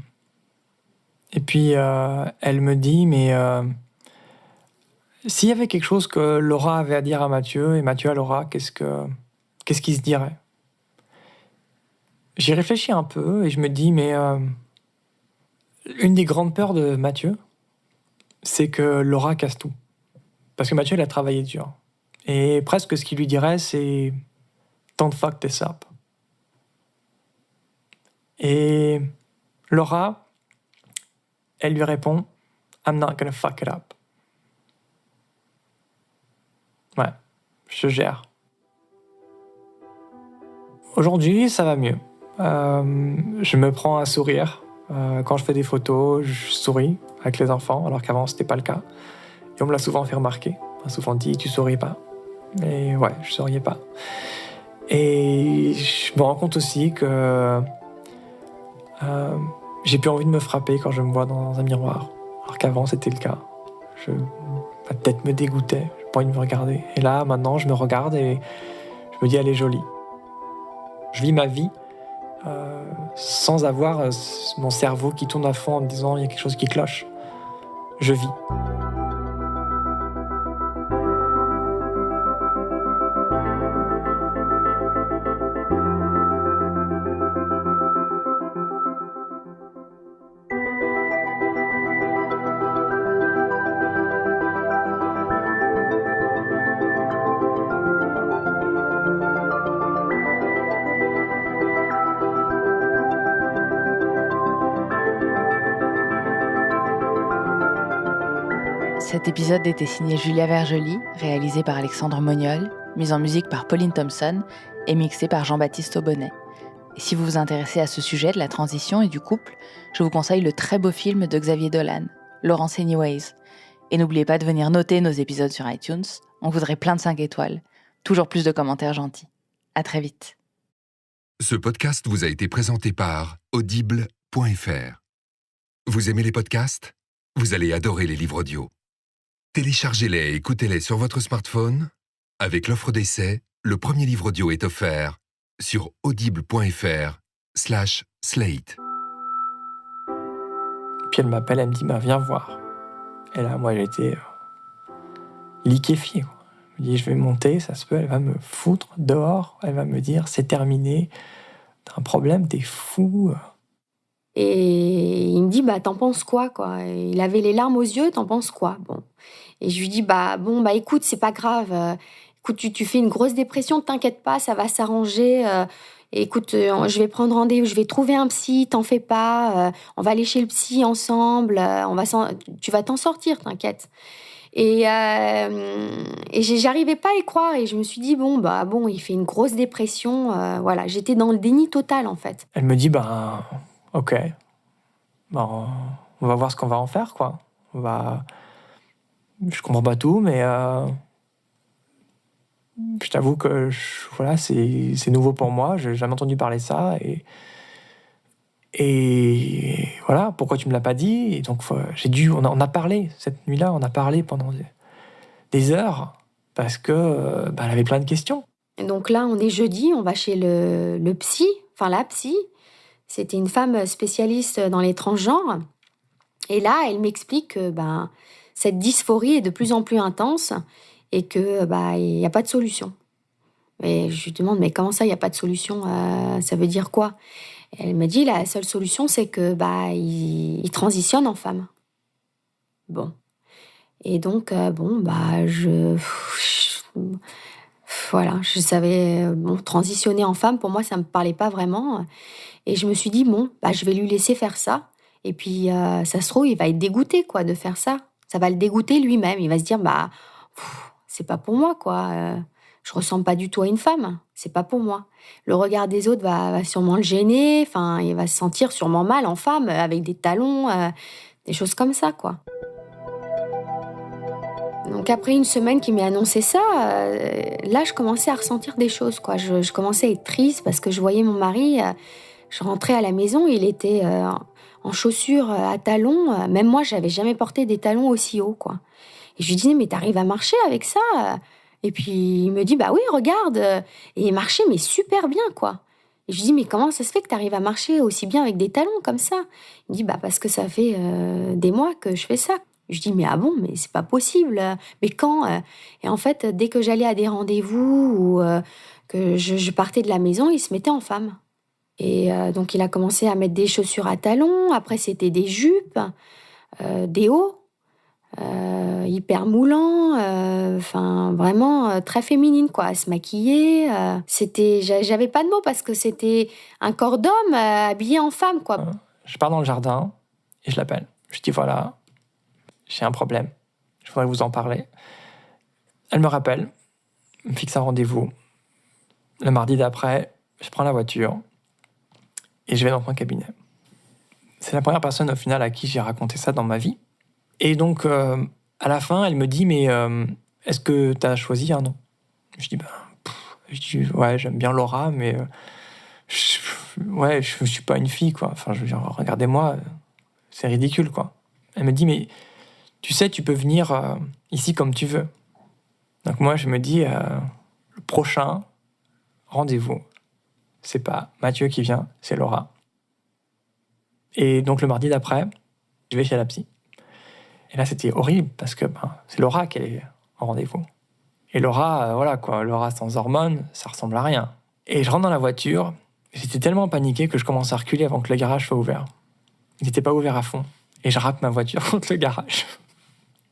Et puis, elle me dit, mais s'il y avait quelque chose que Laura avait à dire à Mathieu et Mathieu à Laura, qu'est-ce qu'il se dirait? J'y réfléchis un peu et je me dis, mais une des grandes peurs de Mathieu, c'est que Laura casse tout. Parce que Mathieu, il a travaillé dur. Et presque ce qu'il lui dirait, c'est « Don't fuck this up ». Et Laura, elle lui répond « I'm not gonna fuck it up ». Ouais, je gère. Aujourd'hui, ça va mieux. Je me prends à sourire. Quand je fais des photos, je souris avec les enfants, alors qu'avant, c'était pas le cas. Et on me l'a souvent fait remarquer. On m'a souvent dit, tu souris pas. Mais ouais, je souriais pas. Et je me rends compte aussi que j'ai plus envie de me frapper quand je me vois dans un miroir. Alors qu'avant, c'était le cas. Ma tête me dégoûtait, j'ai pas envie de me regarder. Et là, maintenant, je me regarde et je me dis, elle est jolie. Je vis ma vie sans avoir mon cerveau qui tourne à fond en me disant, il y a quelque chose qui cloche. Je vis. Cet épisode était signé Julia Vergely, réalisé par Alexandre Moniol, mise en musique par Pauline Thompson et mixé par Jean-Baptiste Aubonnet. Et si vous vous intéressez à ce sujet de la transition et du couple, je vous conseille le très beau film de Xavier Dolan, Laurence Anyways. Et n'oubliez pas de venir noter nos épisodes sur iTunes, on voudrait plein de 5 étoiles, toujours plus de commentaires gentils. À très vite. Ce podcast vous a été présenté par Audible.fr. Vous aimez les podcasts ? Vous allez adorer les livres audio. Téléchargez-les et écoutez-les sur votre smartphone. Avec l'offre d'essai, le premier livre audio est offert sur audible.fr/slate. Puis elle m'appelle, elle me dit, viens voir. Et là, moi, j'étais liquéfié. Je me dis, je vais monter, ça se peut, elle va me foutre dehors, elle va me dire, c'est terminé, t'as un problème, t'es fou. Et il me dit, t'en penses quoi, quoi? Il avait les larmes aux yeux, t'en penses quoi? Bon. Et je lui dis, écoute, c'est pas grave. Écoute, tu fais une grosse dépression, t'inquiète pas, ça va s'arranger. Écoute, je vais prendre rendez-vous, je vais trouver un psy, t'en fais pas. On va aller chez le psy ensemble. Tu vas t'en sortir, t'inquiète. Et j'arrivais pas à y croire. Et je me suis dit, il fait une grosse dépression. Voilà, j'étais dans le déni total, en fait. Elle me dit, ok. On va voir ce qu'on va en faire, quoi. Je comprends pas tout, mais je t'avoue que c'est nouveau pour moi. J'ai jamais entendu parler de ça. Et voilà, pourquoi tu me l'as pas dit? Et donc, on a parlé cette nuit-là, on a parlé pendant des heures, parce que elle avait plein de questions. Et donc là, on est jeudi, on va chez le psy, enfin la psy. C'était une femme spécialiste dans les transgenres. Et là, elle m'explique que cette dysphorie est de plus en plus intense et que il n'y a pas de solution. Et je lui demande, mais comment ça, il n'y a pas de solution? Ça veut dire quoi? Et elle me dit, la seule solution, c'est que il transitionne en femme. Bon. Et donc, voilà, je savais, transitionner en femme, pour moi, ça ne me parlait pas vraiment. Et je me suis dit, je vais lui laisser faire ça. Et puis, ça se trouve, il va être dégoûté, quoi, de faire ça. Ça va le dégoûter lui-même. Il va se dire, c'est pas pour moi, quoi. Je ressemble pas du tout à une femme. C'est pas pour moi. Le regard des autres va sûrement le gêner. Enfin, il va se sentir sûrement mal en femme, avec des talons, des choses comme ça, quoi. Donc après une semaine qu'il m'ait annoncé ça, là, je commençais à ressentir des choses, quoi. Je commençais à être triste parce que je voyais mon mari. Je rentrais à la maison, il était en chaussures à talons. Même moi, j'avais jamais porté des talons aussi hauts, quoi. Et je lui disais, mais t'arrives à marcher avec ça? Et puis il me dit, oui, regarde. Et il marchait, mais super bien, quoi. Et je lui dis, mais comment ça se fait que t'arrives à marcher aussi bien avec des talons comme ça? Il me dit, parce que ça fait des mois que je fais ça. Je dis, mais ah bon, mais c'est pas possible. Mais quand? Et en fait, dès que j'allais à des rendez-vous ou que je partais de la maison, il se mettait en femme. Et donc, il a commencé à mettre des chaussures à talons. Après, c'était des jupes, des hauts, hyper moulants. Vraiment très féminine, quoi. À se maquiller. J'avais pas de mots parce que c'était un corps d'homme habillé en femme, quoi. Je pars dans le jardin et je l'appelle. Je dis, voilà, j'ai un problème. Je voudrais vous en parler. Elle me rappelle, me fixe un rendez-vous. Le mardi d'après, je prends la voiture et je vais dans mon cabinet. C'est la première personne au final à qui j'ai raconté ça dans ma vie. Et donc, à la fin, elle me dit, mais est-ce que tu as choisi un nom ? Je dis, ouais, j'aime bien Laura, mais je suis pas une fille, quoi. Enfin, je veux dire, regardez-moi, c'est ridicule, quoi. Elle me dit, mais tu sais, tu peux venir ici comme tu veux. Donc moi, je me dis, le prochain rendez-vous, c'est pas Mathieu qui vient, c'est Laura. Et donc le mardi d'après, je vais chez la psy. Et là, c'était horrible parce que c'est Laura qui est en rendez-vous. Et Laura, voilà quoi, Laura sans hormones, ça ressemble à rien. Et je rentre dans la voiture, j'étais tellement paniqué que je commence à reculer avant que le garage soit ouvert. Il n'était pas ouvert à fond. Et je rate ma voiture contre le garage.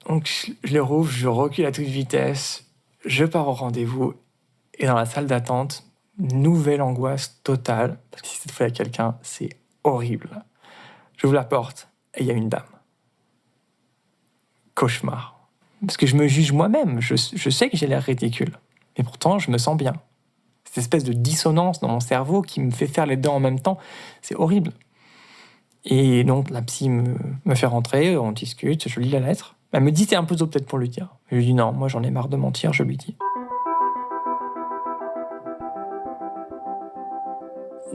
Donc je le rouvre, je recule à toute vitesse, je pars au rendez-vous. Et dans la salle d'attente, nouvelle angoisse totale. Parce que si cette fois il y a quelqu'un, c'est horrible. J'ouvre la porte et il y a une dame. Cauchemar. Parce que je me juge moi-même. Je sais que j'ai l'air ridicule. Mais pourtant, je me sens bien. Cette espèce de dissonance dans mon cerveau qui me fait faire les deux en même temps, c'est horrible. Et donc, la psy me fait rentrer, on discute, je lis la lettre. Elle me dit, c'est un peu tôt peut-être pour lui dire. Je lui dis, non, moi j'en ai marre de mentir, je lui dis.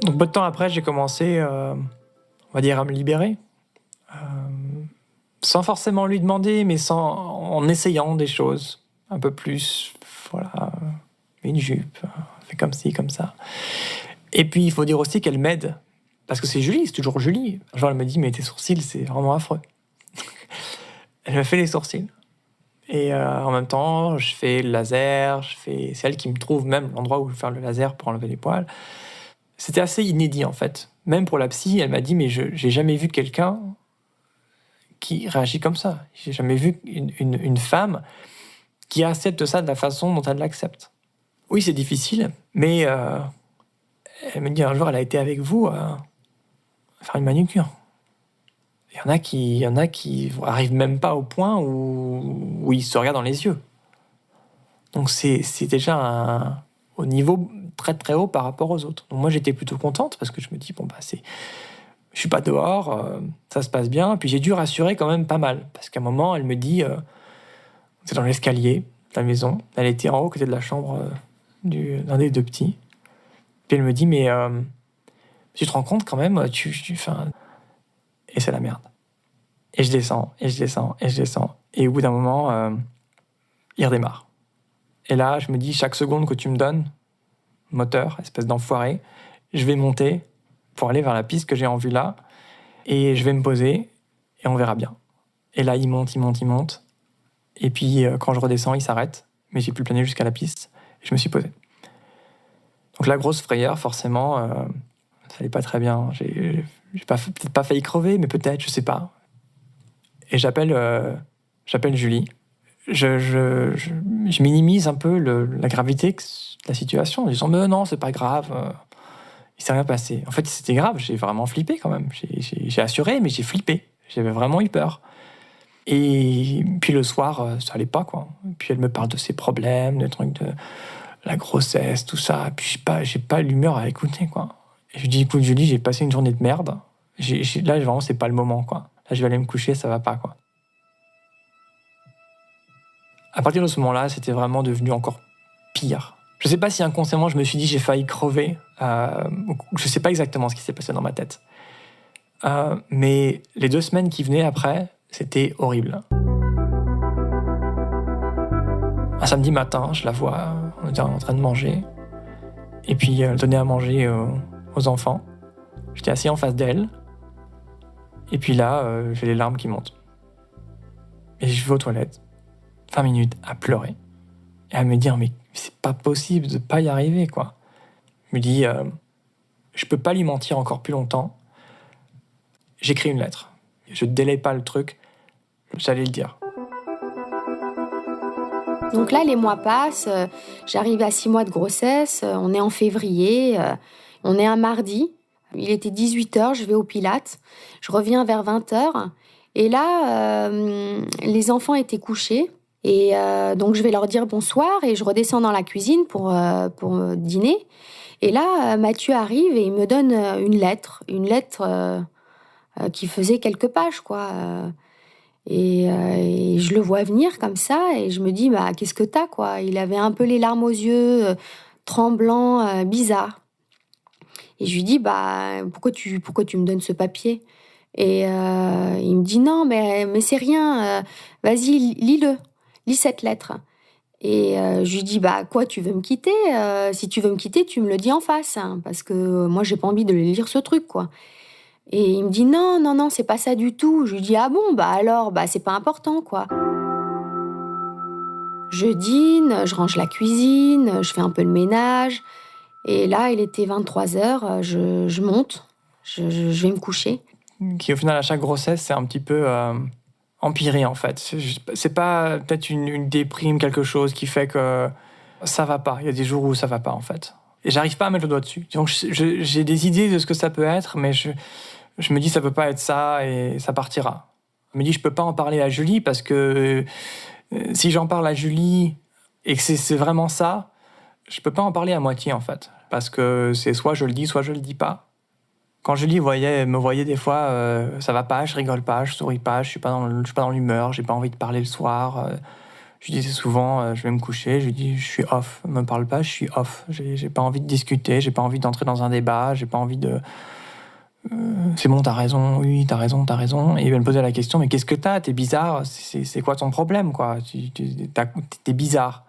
Donc, peu de temps après, j'ai commencé, on va dire, à me libérer. Sans forcément lui demander, mais en essayant des choses un peu plus, voilà, une jupe, fait comme ci, comme ça. Et puis, il faut dire aussi qu'elle m'aide, parce que c'est Julie, c'est toujours Julie. Genre, elle me dit, mais tes sourcils, c'est vraiment affreux. Elle me fait les sourcils. Et en même temps, je fais le laser, c'est elle qui me trouve même l'endroit où je vais faire le laser pour enlever les poils. C'était assez inédit, en fait. Même pour la psy, elle m'a dit, mais j'ai jamais vu quelqu'un qui réagit comme ça. J'ai jamais vu une femme qui accepte ça de la façon dont elle l'accepte. Oui, c'est difficile, mais elle me dit un jour, elle a été avec vous faire une manucure. Il y en a qui arrivent même pas au point où ils se regardent dans les yeux. Donc c'est déjà au niveau très très haut par rapport aux autres. Donc moi j'étais plutôt contente parce que je me dis je suis pas dehors, ça se passe bien. Puis j'ai dû rassurer quand même pas mal parce qu'à un moment elle me dit c'est dans l'escalier de la maison. Elle était en haut côté de la chambre d'un des deux petits. Puis elle me dit mais tu te rends compte quand même et c'est la merde. Et je descends, et je descends, et je descends. Et au bout d'un moment, il redémarre. Et là, je me dis, chaque seconde que tu me donnes, moteur, espèce d'enfoiré, je vais monter pour aller vers la piste que j'ai en vue là, et je vais me poser, et on verra bien. Et là, il monte. Et puis, quand je redescends, il s'arrête, mais j'ai pu planer jusqu'à la piste, et je me suis posé. Donc la grosse frayeur, forcément, ça allait pas très bien. J'ai peut-être pas failli crever, mais peut-être, je sais pas. Et j'appelle Julie. Je minimise un peu la gravité de la situation en disant mais non, c'est pas grave, il s'est rien passé. En fait, c'était grave, j'ai vraiment flippé quand même. J'ai assuré, mais j'ai flippé. J'avais vraiment eu peur. Et puis le soir, ça allait pas, quoi. Et puis elle me parle de ses problèmes, des trucs de la grossesse, tout ça. Et puis j'ai pas l'humeur à écouter, quoi. Et je dis écoute Julie, j'ai passé une journée de merde. Là, vraiment, c'est pas le moment, quoi. Là, je vais aller me coucher, ça va pas, quoi. À partir de ce moment-là, c'était vraiment devenu encore pire. Je sais pas si inconsciemment, je me suis dit j'ai failli crever. Je sais pas exactement ce qui s'est passé dans ma tête. Mais les 2 semaines qui venaient après, c'était horrible. Un samedi matin, je la vois, on était en train de manger. Et puis, elle donnait à manger aux enfants. J'étais assis en face d'elle. Et puis là, j'ai les larmes qui montent. Et je vais aux toilettes, 20 minutes à pleurer. Et à me dire, mais c'est pas possible de pas y arriver, quoi. Je me dis, je peux pas lui mentir encore plus longtemps. J'écris une lettre. Je délaie pas le truc. J'allais le dire. Donc là, les mois passent. J'arrive à 6 mois de grossesse. On est en février. On est un mardi. Il était 18h, je vais au Pilates. Je reviens vers 20h. Et là, les enfants étaient couchés. Et donc, je vais leur dire bonsoir et je redescends dans la cuisine pour dîner. Et là, Mathieu arrive et il me donne une lettre qui faisait quelques pages, quoi. Et je le vois venir comme ça et je me dis, bah, qu'est-ce que t'as, quoi? Il avait un peu les larmes aux yeux, tremblant, bizarre. Et je lui dis, bah, pourquoi tu me donnes ce papier? Et il me dit, non, mais c'est rien, vas-y, lis-le, lis cette lettre. Et je lui dis, bah, quoi, tu veux me quitter? Si tu veux me quitter, tu me le dis en face, hein, parce que moi, j'ai pas envie de lire ce truc, quoi. Et il me dit, non, non, non, c'est pas ça du tout. Je lui dis, ah bon, bah alors, bah, c'est pas important, quoi. Je dîne, je range la cuisine, je fais un peu le ménage. Et là, il était 23h, je monte, je vais me coucher. Qui au final, à chaque grossesse, c'est un petit peu empiré, en fait. C'est pas peut-être une déprime, quelque chose qui fait que ça va pas. Il y a des jours où ça va pas, en fait. Et j'arrive pas à mettre le doigt dessus. Donc j'ai des idées de ce que ça peut être, mais je me dis ça peut pas être ça et ça partira. Je me dis je peux pas en parler à Julie parce que si j'en parle à Julie et que c'est vraiment ça, je peux pas en parler à moitié, en fait. Parce que c'est soit je le dis, soit je le dis pas. Quand Julie me voyait des fois, ça va pas, je rigole pas, je souris pas, je suis pas dans l'humeur, j'ai pas envie de parler le soir. Je lui disais souvent, je vais me coucher, je lui dis, je suis off, me parle pas, je suis off. J'ai pas envie de discuter, j'ai pas envie d'entrer dans un débat, j'ai pas envie de... c'est bon, t'as raison, oui, t'as raison. Et il me posait la question, mais qu'est-ce que t'as? T'es bizarre, c'est quoi ton problème, quoi? T'es bizarre.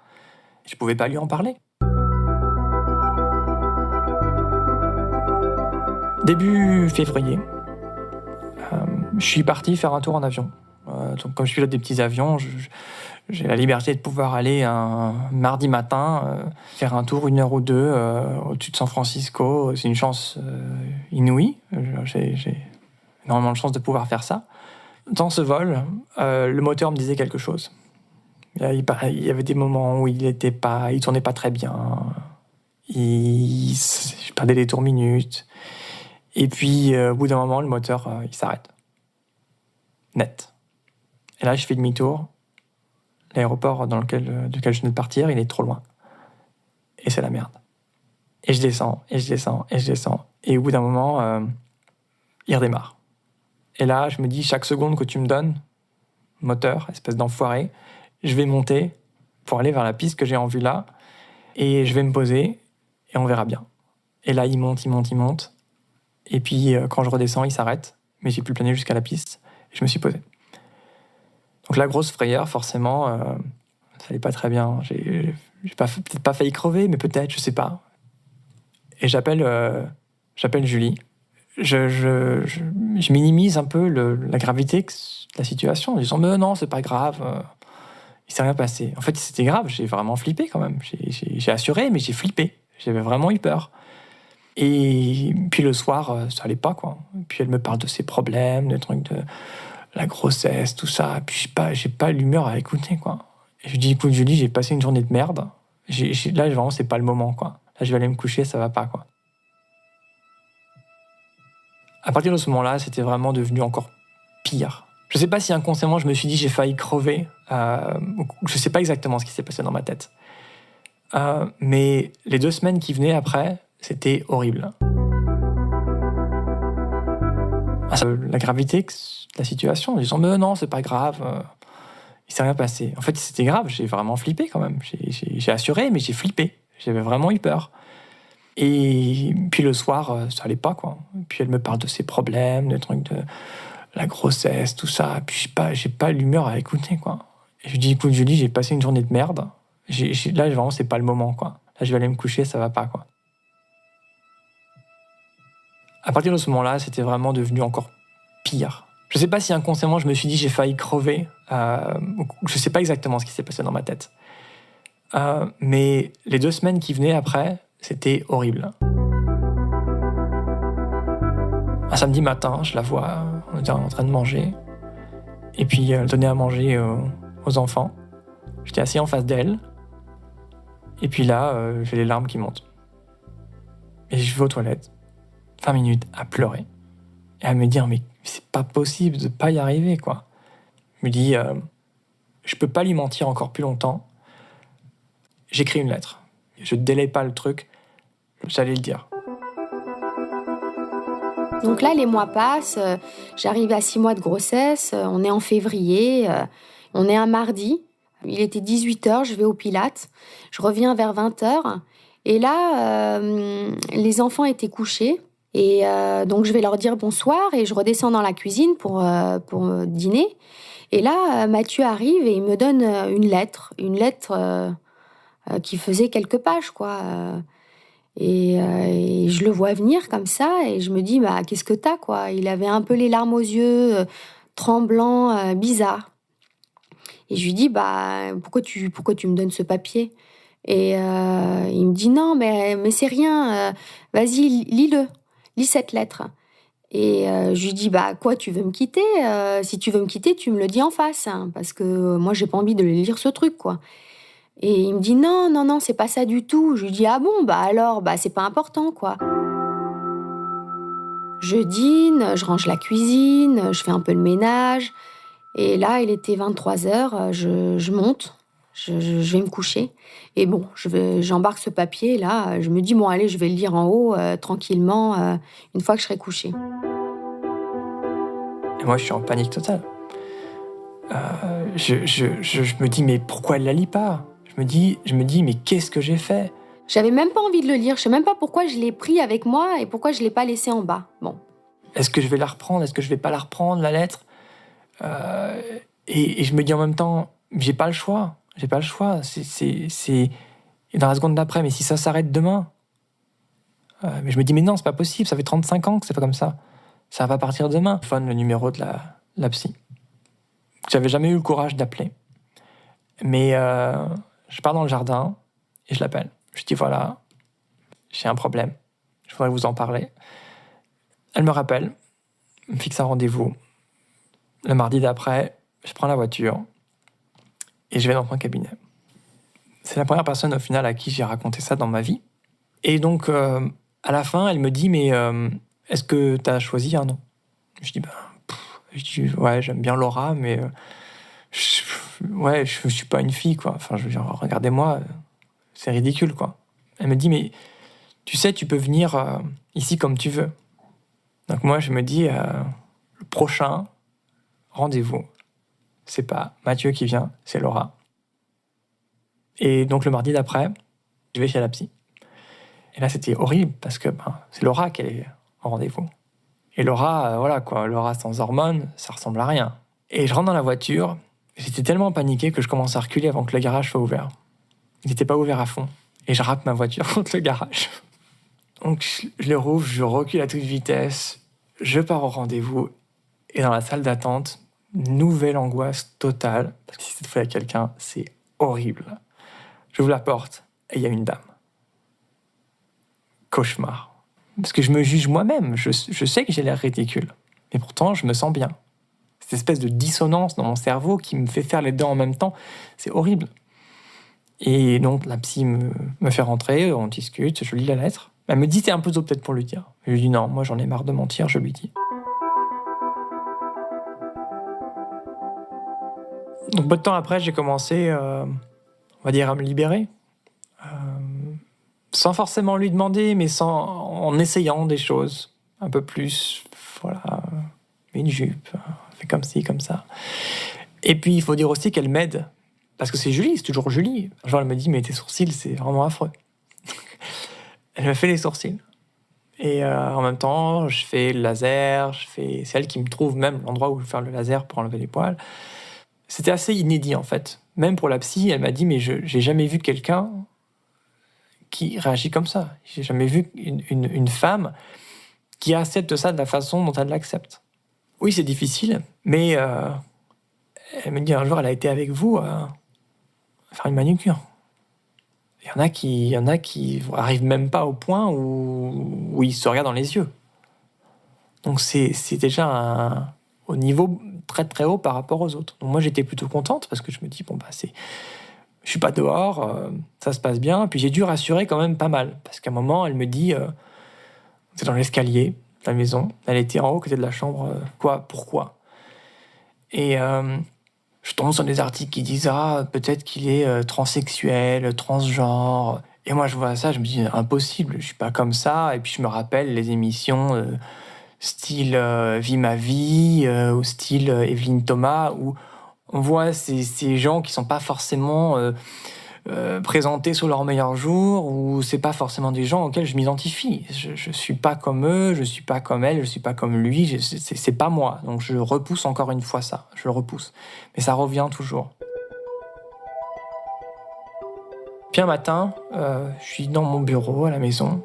Je pouvais pas lui en parler. Début février, je suis parti faire un tour en avion. Donc, comme je pilote des petits avions, j'ai la liberté de pouvoir aller un mardi matin faire un tour 1 heure ou 2 au-dessus de San Francisco. C'est une chance inouïe. J'ai énormément de chance de pouvoir faire ça. Dans ce vol, le moteur me disait quelque chose. Il y avait des moments où il tournait pas très bien. Je perdais des tours minutes. Et puis, au bout d'un moment, le moteur, il s'arrête. Net. Et là, je fais demi-tour. L'aéroport duquel je venais de partir, il est trop loin. Et c'est la merde. Et je descends. Et au bout d'un moment, il redémarre. Et là, je me dis, chaque seconde que tu me donnes, moteur, espèce d'enfoiré, je vais monter pour aller vers la piste que j'ai en vue là. Et je vais me poser et on verra bien. Et là, il monte. Et puis, quand je redescends, il s'arrête. Mais j'ai pu planer jusqu'à la piste. Et je me suis posé. Donc la grosse frayeur, forcément, ça allait pas très bien. J'ai peut-être pas failli crever, mais peut-être, je sais pas. Et j'appelle Julie. Je minimise un peu la gravité de la situation en disant mais non, c'est pas grave, il s'est rien passé. En fait, c'était grave, j'ai vraiment flippé quand même. J'ai assuré, mais j'ai flippé. J'avais vraiment eu peur. Et puis le soir, ça allait pas, quoi. Puis elle me parle de ses problèmes, de trucs de la grossesse, tout ça. Et puis j'ai pas l'humeur à écouter, quoi. Et je dis écoute Julie, j'ai passé une journée de merde. Là, vraiment, c'est pas le moment, quoi. Là, je vais aller me coucher, ça va pas, quoi. À partir de ce moment-là, c'était vraiment devenu encore pire. Je sais pas si inconsciemment, je me suis dit j'ai failli crever. Je sais pas exactement ce qui s'est passé dans ma tête. Mais les 2 semaines qui venaient après, c'était horrible. La gravité de la situation, en disant mais non, c'est pas grave, il s'est rien passé. En fait, c'était grave, j'ai vraiment flippé quand même. J'ai assuré, mais j'ai flippé. J'avais vraiment eu peur. Et puis le soir, ça allait pas, quoi. Puis elle me parle de ses problèmes, de trucs de la grossesse, tout ça. Puis j'ai pas l'humeur à écouter, quoi. Et je dis écoute Julie, j'ai passé une journée de merde. Là, vraiment, c'est pas le moment, quoi. Là, je vais aller me coucher, ça va pas, quoi. À partir de ce moment-là, c'était vraiment devenu encore pire. Je sais pas si inconsciemment, je me suis dit j'ai failli crever. Je sais pas exactement ce qui s'est passé dans ma tête. Mais les 2 semaines qui venaient après, c'était horrible. Un samedi matin, je la vois, on était en train de manger. Et puis, elle donnait à manger aux enfants. J'étais assis en face d'elle. Et puis là, j'ai les larmes qui montent. Et je vais aux toilettes, 20 minutes, à pleurer. Et à me dire, mais c'est pas possible de pas y arriver, quoi. Je me dis, je peux pas lui mentir encore plus longtemps. J'écris une lettre. Je délaie pas le truc. J'allais le dire. Donc là, les mois passent, j'arrive à 6 mois de grossesse, on est en février, on est un mardi, il était 18h, je vais au Pilates, je reviens vers 20h, et là, les enfants étaient couchés, et donc je vais leur dire bonsoir, et je redescends dans la cuisine pour dîner, et là, Mathieu arrive et il me donne une lettre qui faisait quelques pages, quoi. Et je le vois venir comme ça et je me dis bah qu'est-ce que t'as quoi. Il avait un peu les larmes aux yeux, tremblant, bizarre. Et je lui dis bah pourquoi tu me donnes ce papier. Et il me dit non mais c'est rien. Vas-y lis cette lettre. Et je lui dis bah quoi tu veux me quitter. Si tu veux me quitter tu me le dis en face hein, parce que moi j'ai pas envie de lire ce truc quoi. Et il me dit non, c'est pas ça du tout. Je lui dis ah bon, bah alors, bah c'est pas important quoi. Je dîne, je range la cuisine, je fais un peu le ménage. Et là, il était 23h, je monte, je vais me coucher. Et bon, j'embarque ce papier là, je me dis bon allez, je vais le lire en haut tranquillement une fois que je serai couchée. Et moi, je suis en panique totale. Je me dis mais pourquoi elle la lit pas ? Je me dis mais qu'est-ce que j'ai fait ? J'avais même pas envie de le lire, je sais même pas pourquoi je l'ai pris avec moi et pourquoi je l'ai pas laissé en bas. Bon. Est-ce que je vais la reprendre ? Est-ce que je vais pas la reprendre, la lettre ? Et je me dis en même temps, j'ai pas le choix. C'est dans la seconde d'après, mais si ça s'arrête demain ? Mais je me dis mais non, c'est pas possible, ça fait 35 ans que c'est pas comme ça. Ça va pas partir demain. Je téléphone le numéro de la psy. J'avais jamais eu le courage d'appeler. Mais je pars dans le jardin et je l'appelle. Je dis voilà, j'ai un problème, je voudrais vous en parler. Elle me rappelle, me fixe un rendez-vous. Le mardi d'après, je prends la voiture et je vais dans mon cabinet. C'est la première personne au final à qui j'ai raconté ça dans ma vie. Et donc, à la fin, elle me dit mais est-ce que tu as choisi un nom ? Je dis ouais, j'aime bien Laura, mais je suis pas une fille, quoi. Enfin, je veux dire, regardez-moi, c'est ridicule, quoi. Elle me dit, mais tu sais, tu peux venir ici comme tu veux. Donc moi, je me dis, le prochain rendez-vous, c'est pas Mathieu qui vient, c'est Laura. Et donc le mardi d'après, je vais chez la psy. Et là, c'était horrible, parce que c'est Laura qui est en rendez-vous. Et Laura, voilà, quoi, Laura sans hormones, ça ressemble à rien. Et je rentre dans la voiture. J'étais tellement paniqué que je commence à reculer avant que le garage soit ouvert. Il n'était pas ouvert à fond. Et je rate ma voiture contre le garage. Donc je le rouvre, je recule à toute vitesse, je pars au rendez-vous. Et dans la salle d'attente, nouvelle angoisse totale. Parce que si cette fois il y a quelqu'un, c'est horrible. J'ouvre la porte et il y a une dame. Cauchemar. Parce que je me juge moi-même. Je sais que j'ai l'air ridicule. Mais pourtant, je me sens bien. Cette espèce de dissonance dans mon cerveau qui me fait faire les deux en même temps, c'est horrible. Et donc la psy me fait rentrer, on discute, je lis la lettre. Elle me dit c'est un peu tôt peut-être pour lui dire. Je lui dis non, moi j'en ai marre de mentir, je lui dis. Donc peu de temps après, j'ai commencé, on va dire, à me libérer. Sans forcément lui demander, mais en essayant des choses un peu plus, voilà, une jupe, fait comme ci, comme ça. Et puis il faut dire aussi qu'elle m'aide. Parce que c'est Julie, c'est toujours Julie. Genre, elle me dit, mais tes sourcils, c'est vraiment affreux. Elle me fait les sourcils. Et en même temps, je fais le laser, c'est elle qui me trouve même l'endroit où je vais faire le laser pour enlever les poils. C'était assez inédit, en fait. Même pour la psy, elle m'a dit, mais j'ai jamais vu quelqu'un qui réagit comme ça. J'ai jamais vu une femme qui accepte ça de la façon dont elle l'accepte. Oui, c'est difficile, mais elle me dit, un jour, elle a été avec vous faire une manucure. Il y en a qui arrivent même pas au point où ils se regardent dans les yeux. Donc c'est déjà au niveau très très haut par rapport aux autres. Donc moi j'étais plutôt contente parce que je me dis je suis pas dehors, ça se passe bien. Puis j'ai dû rassurer quand même pas mal parce qu'à un moment elle me dit c'est dans l'escalier de la maison. Elle était en haut côté de la chambre. Pourquoi ? Et je tombe sur des articles qui disent peut-être qu'il est transsexuel, transgenre. Et moi, je vois ça, je me dis impossible, je suis pas comme ça. Et puis je me rappelle les émissions style Vie ma vie ou style Evelyne Thomas où on voit ces gens qui sont pas forcément présentés sous leur meilleur jour, ou c'est pas forcément des gens auxquels je m'identifie. Je suis pas comme eux, je suis pas comme elle, je suis pas comme lui, c'est pas moi. Donc je repousse encore une fois ça, je le repousse. Mais ça revient toujours. Puis un matin, je suis dans mon bureau à la maison,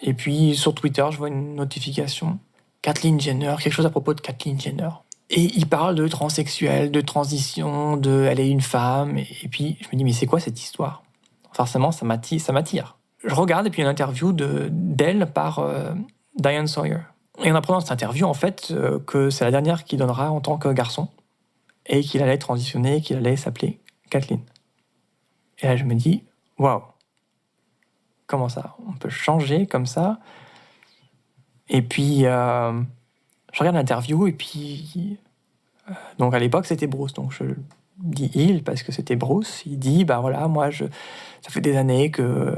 et puis sur Twitter, je vois une notification. Kathleen Jenner, quelque chose à propos de Kathleen Jenner. Et il parle de transsexuel, de transition, de elle est une femme. Et puis je me dis, mais c'est quoi cette histoire? Forcément, ça m'attire. Je regarde, et puis une interview d'elle par Diane Sawyer. Et en apprenant cette interview, en fait, que c'est la dernière qu'il donnera en tant que garçon, et qu'il allait transitionner, qu'il allait s'appeler Kathleen. Et là, je me dis, waouh, comment ça? On peut changer comme ça? Et puis, je regarde l'interview, et puis... donc à l'époque, c'était Bruce, donc je dis il parce que c'était Bruce. Il dit, bah voilà, moi, ça fait des années que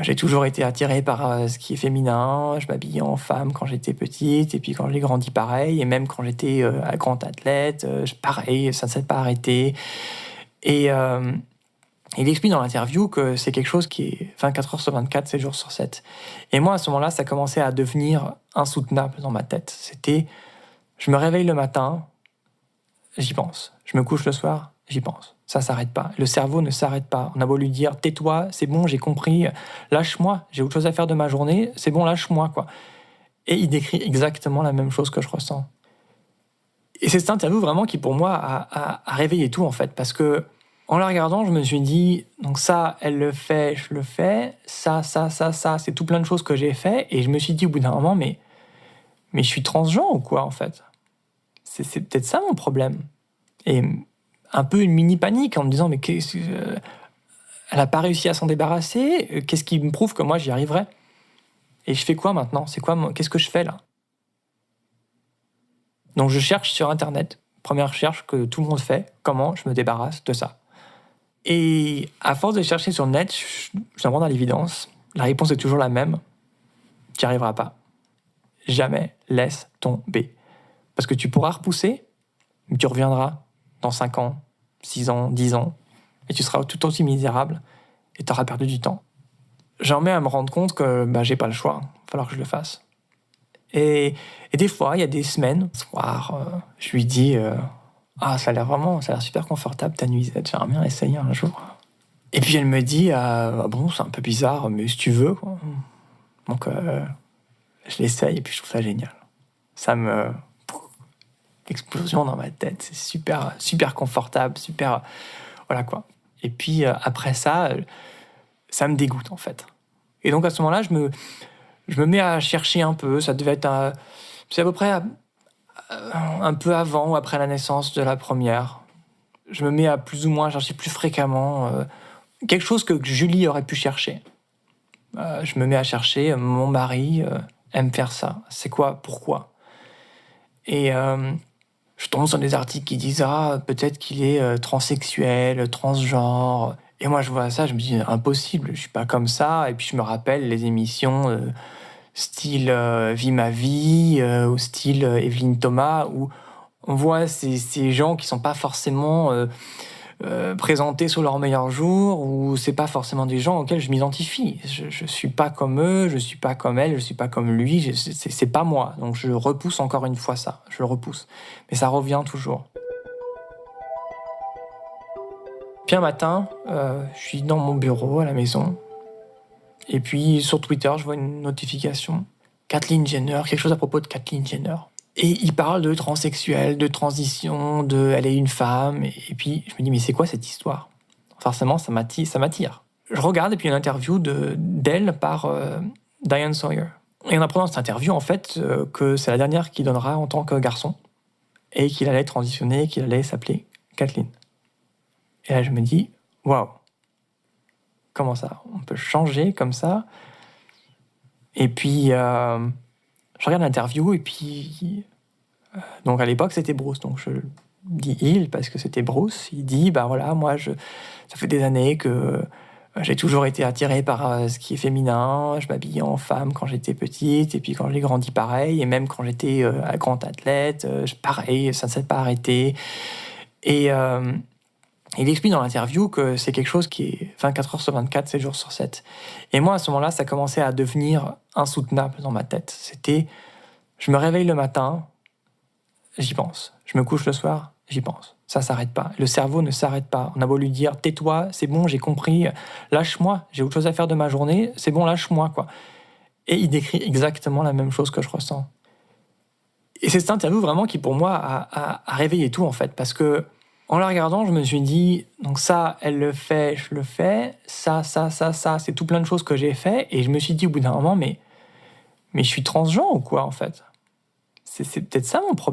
j'ai toujours été attiré par ce qui est féminin. Je m'habillais en femme quand j'étais petite, et puis quand j'ai grandi, pareil. Et même quand j'étais un grand athlète, pareil, ça ne s'est pas arrêté. Et il explique dans l'interview que c'est quelque chose qui est 24 heures sur 24, 7 jours sur 7. Et moi, à ce moment-là, ça commençait à devenir insoutenable dans ma tête. C'était, je me réveille le matin, j'y pense. Je me couche le soir, j'y pense. Ça s'arrête pas. Le cerveau ne s'arrête pas. On a beau lui dire, tais-toi, c'est bon, j'ai compris, lâche-moi, j'ai autre chose à faire de ma journée, c'est bon, lâche-moi, quoi. Et il décrit exactement la même chose que je ressens. Et c'est cette interview vraiment qui, pour moi, a réveillé tout, en fait, parce que en la regardant, je me suis dit, donc ça, elle le fait, je le fais, ça, c'est tout plein de choses que j'ai fait, et je me suis dit au bout d'un moment, mais je suis transgenre ou quoi, en fait? C'est peut-être ça mon problème. Et un peu une mini-panique en me disant, mais elle n'a pas réussi à s'en débarrasser, qu'est-ce qui me prouve que moi j'y arriverai? Et je fais quoi maintenant? Qu'est-ce que je fais là? Donc je cherche sur Internet, première recherche que tout le monde fait, comment je me débarrasse de ça. Et à force de chercher sur le net, je me rends à l'évidence, la réponse est toujours la même, tu n'y arriveras pas. Jamais laisse tomber. Parce que tu pourras repousser, mais tu reviendras dans 5 ans, 6 ans, 10 ans, et tu seras tout aussi misérable, et tu auras perdu du temps. J'en mets à me rendre compte que j'ai pas le choix, il va falloir que je le fasse. Et des fois, il y a des semaines, un soir, je lui dis ça a l'air super confortable ta nuisette, j'aimerais bien essayer un jour. Et puis elle me dit bon, c'est un peu bizarre, mais si tu veux, quoi. Donc je l'essaye, et puis je trouve ça génial. Ça me... explosion dans ma tête, c'est super, super confortable, super... Voilà quoi. Et puis après ça, ça me dégoûte en fait. Et donc à ce moment-là, je me mets à chercher un peu, ça devait être... c'est à peu près un peu avant ou après la naissance de la première. Je me mets à plus ou moins chercher plus fréquemment quelque chose que Julie aurait pu chercher. Je me mets à chercher, mon mari aime faire ça. C'est quoi? Pourquoi? Et je tombe sur des articles qui disent peut-être qu'il est transsexuel, transgenre. Et moi, je vois ça, je me dis impossible, je suis pas comme ça. Et puis je me rappelle les émissions style Vie ma vie ou style Evelyne Thomas où on voit ces gens qui sont pas forcément présentés sous leur meilleur jour, ou c'est pas forcément des gens auxquels je m'identifie. Je suis pas comme eux, je suis pas comme elle, je suis pas comme lui, c'est pas moi. Donc je repousse encore une fois ça, je le repousse. Mais ça revient toujours. Puis un matin, je suis dans mon bureau à la maison, et puis sur Twitter, je vois une notification. Kathleen Jenner, quelque chose à propos de Kathleen Jenner. Et il parle de transsexuel, de transition, de elle est une femme. Et puis je me dis, mais c'est quoi cette histoire? Forcément, ça m'attire. Je regarde, et puis une interview d'elle par Diane Sawyer. Et en apprenant cette interview, en fait, que c'est la dernière qu'il donnera en tant que garçon, et qu'il allait transitionner, qu'il allait s'appeler Kathleen. Et là, je me dis, waouh, comment ça? On peut changer comme ça? Et puis, je regarde l'interview, et puis... donc à l'époque, c'était Bruce, donc je dit il parce que c'était Bruce. Il dit, voilà, moi, ça fait des années que j'ai toujours été attiré par ce qui est féminin. Je m'habillais en femme quand j'étais petite, et puis quand j'ai grandi, pareil. Et même quand j'étais un grand athlète, pareil, ça ne s'est pas arrêté. Et il explique dans l'interview que c'est quelque chose qui est 24 heures sur 24, 7 jours sur 7. Et moi, à ce moment-là, ça commençait à devenir insoutenable dans ma tête. C'était, je me réveille le matin, j'y pense. Je me couche le soir, j'y pense. Ça s'arrête pas. Le cerveau ne s'arrête pas. On a beau lui dire, tais-toi, c'est bon, j'ai compris, lâche-moi, j'ai autre chose à faire de ma journée, c'est bon, lâche-moi, quoi. Et il décrit exactement la même chose que je ressens. Et c'est cette interview vraiment qui, pour moi, a réveillé tout, en fait, parce que en la regardant, je me suis dit, donc ça, elle le fait, je le fais, ça, c'est tout plein de choses que j'ai fait, et je me suis dit au bout d'un moment, mais je suis transgenre ou quoi, en fait ? C'est peut-être ça mon problème.